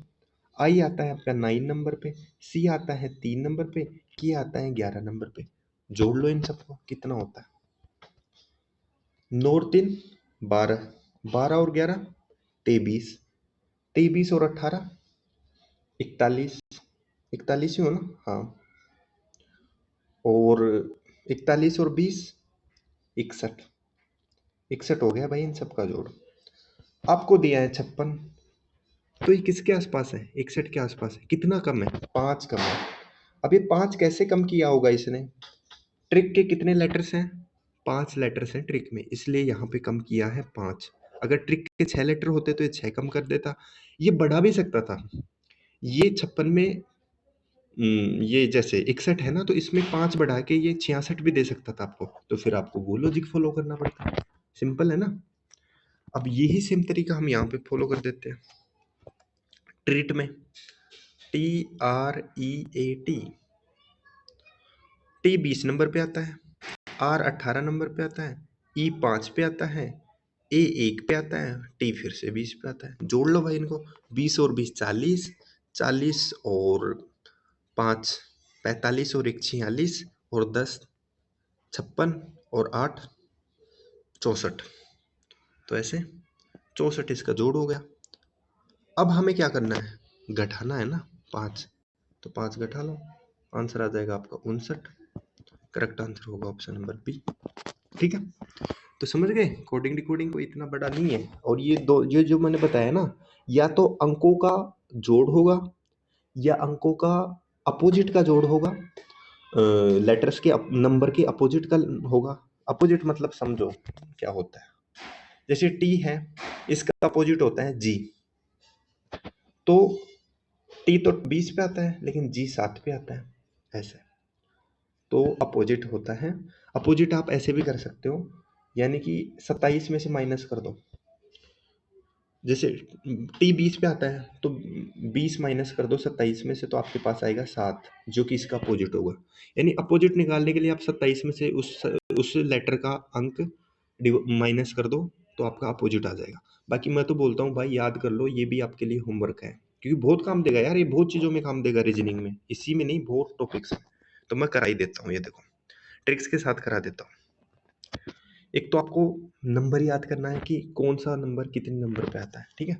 आई आता है आपका 9 नंबर पे, सी आता है 3 नंबर पे, के आता है 11 नंबर पे। जोड़ लो इन सबको, कितना होता है? 9 और 3 12, 12 और 11 23, 23 और 18 41, 41 ही हो ना? हाँ, और 41 और 20 61, 61 हो गया भाई इन सबका जोड़। आपको दिया है 56, तो ये किसके आसपास है? 61 के आसपास है। कितना कम है? 5 कम है। अब ये 5 कैसे कम किया होगा इसने? ट्रिक के कितने लेटर्स हैं? 5 लेटर्स हैं ट्रिक में, इसलिए यहाँ पे कम किया है 5। अगर ट्रिक के 6 लेटर होते तो ये 6 कम कर देता। ये बढ़ा भी सकता था। ये 56 में ये जैसे 61 है ना, तो इसमें 5 बढ़ा के ये 66 भी दे सकता था आपको। तो फिर आपको वो लॉजिक फॉलो करना पड़ता। सिंपल है ना। अब यही सेम तरीका हम यहाँ पे फॉलो कर देते हैं। ट्रीट में TREAT, T 20 नंबर पे आता है, R 18 नंबर पे आता है, E 5 पे आता है, A 1 पे आता है, T फिर से 20 पे आता है। जोड़ लो भाई इनको। 20 और 20 40, 40 और 5 45 और 1 46 और 10 56 और 8 64। तो ऐसे 64 इसका जोड़ हो गया। अब हमें क्या करना है, घटाना है ना 5, तो 5 घटा लो, आंसर आ जाएगा आपका 59। करेक्ट आंसर होगा ऑप्शन नंबर बी। ठीक है, तो समझ गए कोडिंग डिकोडिंग कोई इतना बड़ा नहीं है। और ये जो मैंने बताया ना, या तो अंकों का जोड़ होगा या अंकों का अपोजिट का जोड़ होगा, लेटर्स के नंबर के अपोजिट का होगा। अपोजिट मतलब समझो क्या होता है, जैसे टी है, इसका अपोजिट होता है जी। तो टी तो 20 पे आता है लेकिन जी 7 पे आता है, ऐसे। तो अपोजिट होता है। अपोजिट आप ऐसे भी कर सकते हो, यानी कि 27 में से माइनस कर दो। जैसे टी 20 पे आता है तो 20 माइनस कर दो 27 में से, तो आपके पास आएगा 7, जो कि इसका अपोजिट होगा। यानी अपोजिट निकालने के लिए आप 27 में से उस लेटर का अंक माइनस कर दो, तो आपका अपोजिट आ जाएगा। बाकी मैं तो बोलता हूँ भाई याद कर लो, ये भी आपके लिए होमवर्क है, क्योंकि बहुत काम देगा यार, ये बहुत चीज़ों में काम देगा, रीजनिंग में, इसी में नहीं, बहुत टॉपिक्स में। तो मैं करा ही देता हूँ, ये देखो ट्रिक्स के साथ करा देता हूँ। एक तो आपको नंबर याद करना है कि कौन सा नंबर कितने नंबर पे आता है, ठीक है।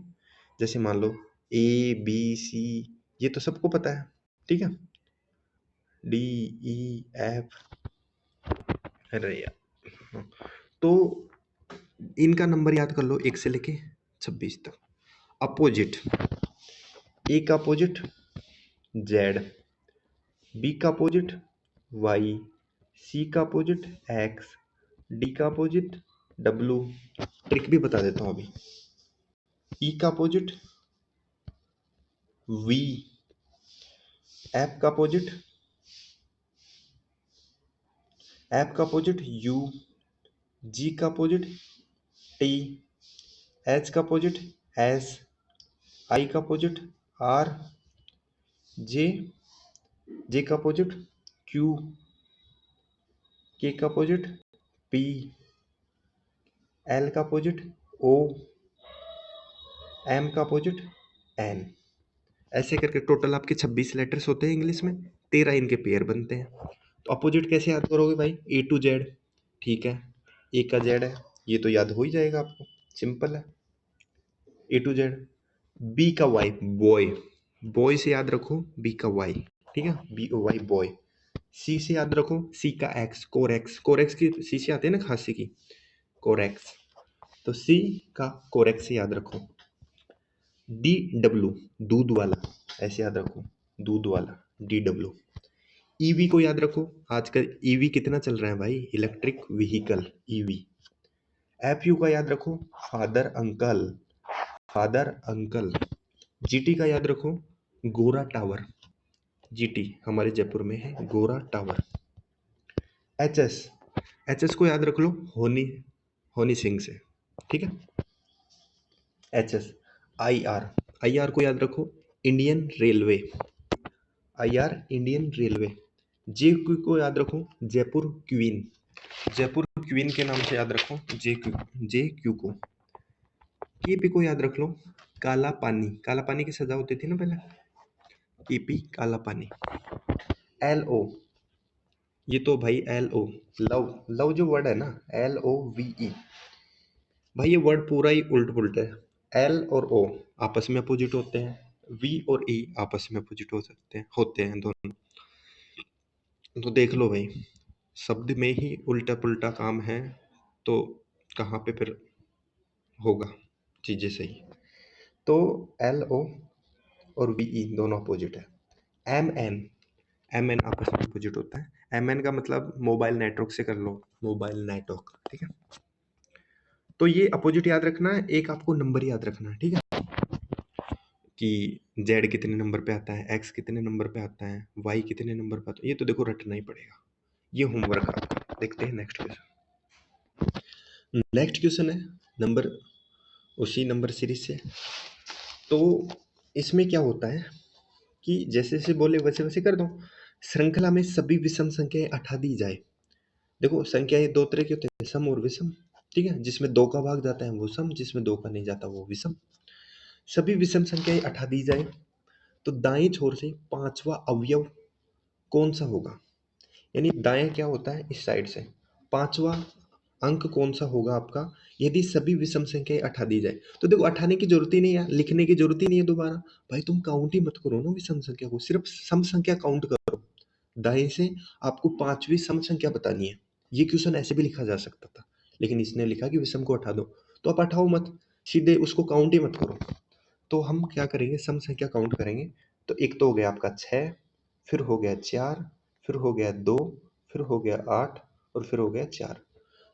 जैसे मान लो ABC, ये तो सबको पता है, ठीक है। DEF, अरे यार, तो इनका नंबर याद कर लो 1 से लेके 26 तक। अपोजिट, ए का अपोजिट Z, बी का अपोजिट Y, सी का अपोजिट X, डी का अपोजिट W। ट्रिक भी बता देता हूँ अभी। ई का अपोजिट V, एफ का अपोजिट U, जी का अपोजिट T, एच का अपोजिट S, आई का अपोजिट R, जे का अपोजिट Q, के का अपोजिट P, एल का अपोजिट O, एम का अपोजिट N। ऐसे करके टोटल आपके 26 लेटर्स होते हैं इंग्लिश में, 13 इनके पेयर बनते हैं। तो अपोजिट कैसे याद करोगे भाई, A to Z, ठीक है। ए का Z है, ये तो याद हो ही जाएगा आपको, सिंपल है, A to Z। बी का Y, बॉय, बॉय से याद रखो बी का Y, ठीक है, BOY बॉय। सी से याद रखो सी का X, कोरेक्स, कोरेक्स की सी से आते हैं ना खांसी की, कोरेक्स, तो सी का कोरेक्स से याद रखो। DW, दूध वाला, ऐसे याद रखो, दूध वाला, DW। ईवी को याद रखो, आजकल ईवी कितना चल रहा है भाई, इलेक्ट्रिक व्हीकल, ईवी। FU का याद रखो, father uncle, father uncle. GT का याद रखो, गोरा टावर, GT हमारे जयपुर में है गोरा टावर। HS को याद रख लो, होनी, होनी सिंह से, ठीक है। HS। IR को याद रखो, Indian railway, IR Indian railway. JQ को याद रखो, जयपुर क्वीन, जयपुर क्वीन के नाम से याद रखो, JQ को। KP को याद रख लो, काला पानी, काला पानी की सजा होती थी ना पहले, KP काला पानी। LO, ये तो भाई LO, लव, लव जो वर्ड है ना, LOVE, भाई ये वर्ड पूरा ही उल्ट पुल्ट है। L और O आपस में अपोजिट होते हैं, V और E आपस में अपोजिट होते हैं दोनों। तो देख लो भाई, शब्द में ही उल्टा पुल्टा काम है, तो कहाँ पे फिर होगा चीजें सही। तो LO और VE दोनों अपोजिट है। MN आपस में अपोजिट होता है। MN का मतलब मोबाइल नेटवर्क से कर लो, मोबाइल नेटवर्क, ठीक है। तो ये अपोजिट याद रखना है, एक आपको नंबर याद रखना है, ठीक है, कि z कितने नंबर पे आता है, x कितने नंबर पे आता है, y कितने नंबर पे आता है, ये तो देखो रटना ही पड़ेगा। ये होमवर्क आपका। देखते हैं नेक्स्ट क्वेश्चन। नेक्स्ट क्वेश्चन है नंबर, उसी नंबर सीरीज से। तो इसमें क्या होता है कि जैसे जैसे बोले वैसे वैसे कर दो। श्रृंखला में सभी विषम संख्याएं हटा दी जाए। देखो संख्याएं दो तरह की होती है, सम और विषम, ठीक है, जिसमें दो का भाग जाता है वो सम, जिसमें दो का नहीं जाता वो विषम। सभी विषम संख्याएं हटा दी जाए तो दाएं छोर से पांचवा अवयव कौन सा होगा। यानी दाएं क्या होता है, इस साइड से पांचवा अंक कौन सा होगा आपका, यदि सभी विषम संख्याएं हटा दी जाए। तो देखो हटाने की जरूरत ही नहीं है, लिखने की जरूरत ही नहीं है दोबारा। भाई तुम काउंट ही मत करो ना विषम संख्या को, सिर्फ सम संख्या काउंट करो। दाएं से आपको पांचवी सम संख्या बतानी है। ये क्वेश्चन ऐसे भी लिखा जा सकता था, लेकिन इसने लिखा कि विषम को हटा दो। तो आप हटाओ मत, सीधे उसको काउंट ही मत करो। तो हम क्या करेंगे, सम संख्या काउंट करेंगे। तो एक तो हो गया आपका 6, फिर हो गया 4, फिर हो गया 2, फिर हो गया 8, और फिर हो गया 4।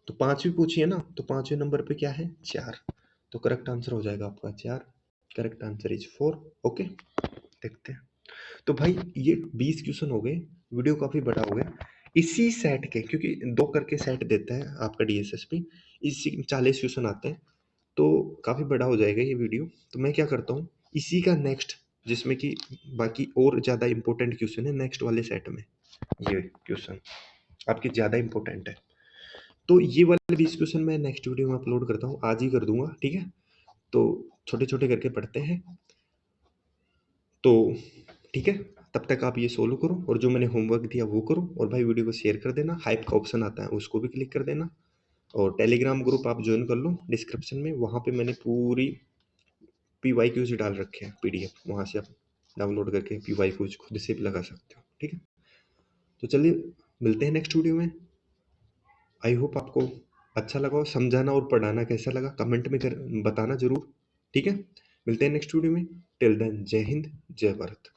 तो पांचवी पूछी है ना, तो पांचवें नंबर पे क्या है, 4। तो करेक्ट आंसर हो जाएगा आपका 4। Correct answer is 4। ओके, देखते हैं। तो भाई ये 20 क्वेश्चन हो गए, वीडियो काफी बड़ा हो गया। इसी सेट के, क्योंकि दो करके सेट देता है आपका डीएसएसपी, इसी 40 क्वेश्चन आते हैं, तो काफ़ी बड़ा हो जाएगा ये वीडियो। तो मैं क्या करता हूँ, इसी का नेक्स्ट, जिसमें कि बाकी और ज़्यादा इंपॉर्टेंट क्वेश्चन है नेक्स्ट वाले सेट में, ये क्वेश्चन आपके ज़्यादा इंपॉर्टेंट है। तो ये वाले 20 क्वेश्चन मैं नेक्स्ट वीडियो में अपलोड करता हूँ, आज ही कर दूंगा, ठीक है। तो छोटे छोटे करके पढ़ते हैं। तो ठीक है, तब तक आप ये सोलो करो, और जो मैंने होमवर्क दिया वो करो, और भाई वीडियो को शेयर कर देना, हाइप का ऑप्शन आता है उसको भी क्लिक कर देना, और टेलीग्राम ग्रुप आप ज्वाइन कर लो डिस्क्रिप्शन में, वहाँ पे मैंने पूरी PYQs डाल रखे हैं PDF, वहाँ से आप डाउनलोड करके PYQs खुद से भी लगा सकते हो, ठीक है। तो चलिए मिलते हैं नेक्स्ट वीडियो में। आई होप आपको अच्छा लगा हो, समझाना और पढ़ाना कैसा लगा कमेंट में कर बताना जरूर, ठीक है। मिलते हैं नेक्स्ट वीडियो में। टिल देन जय हिंद जय भारत।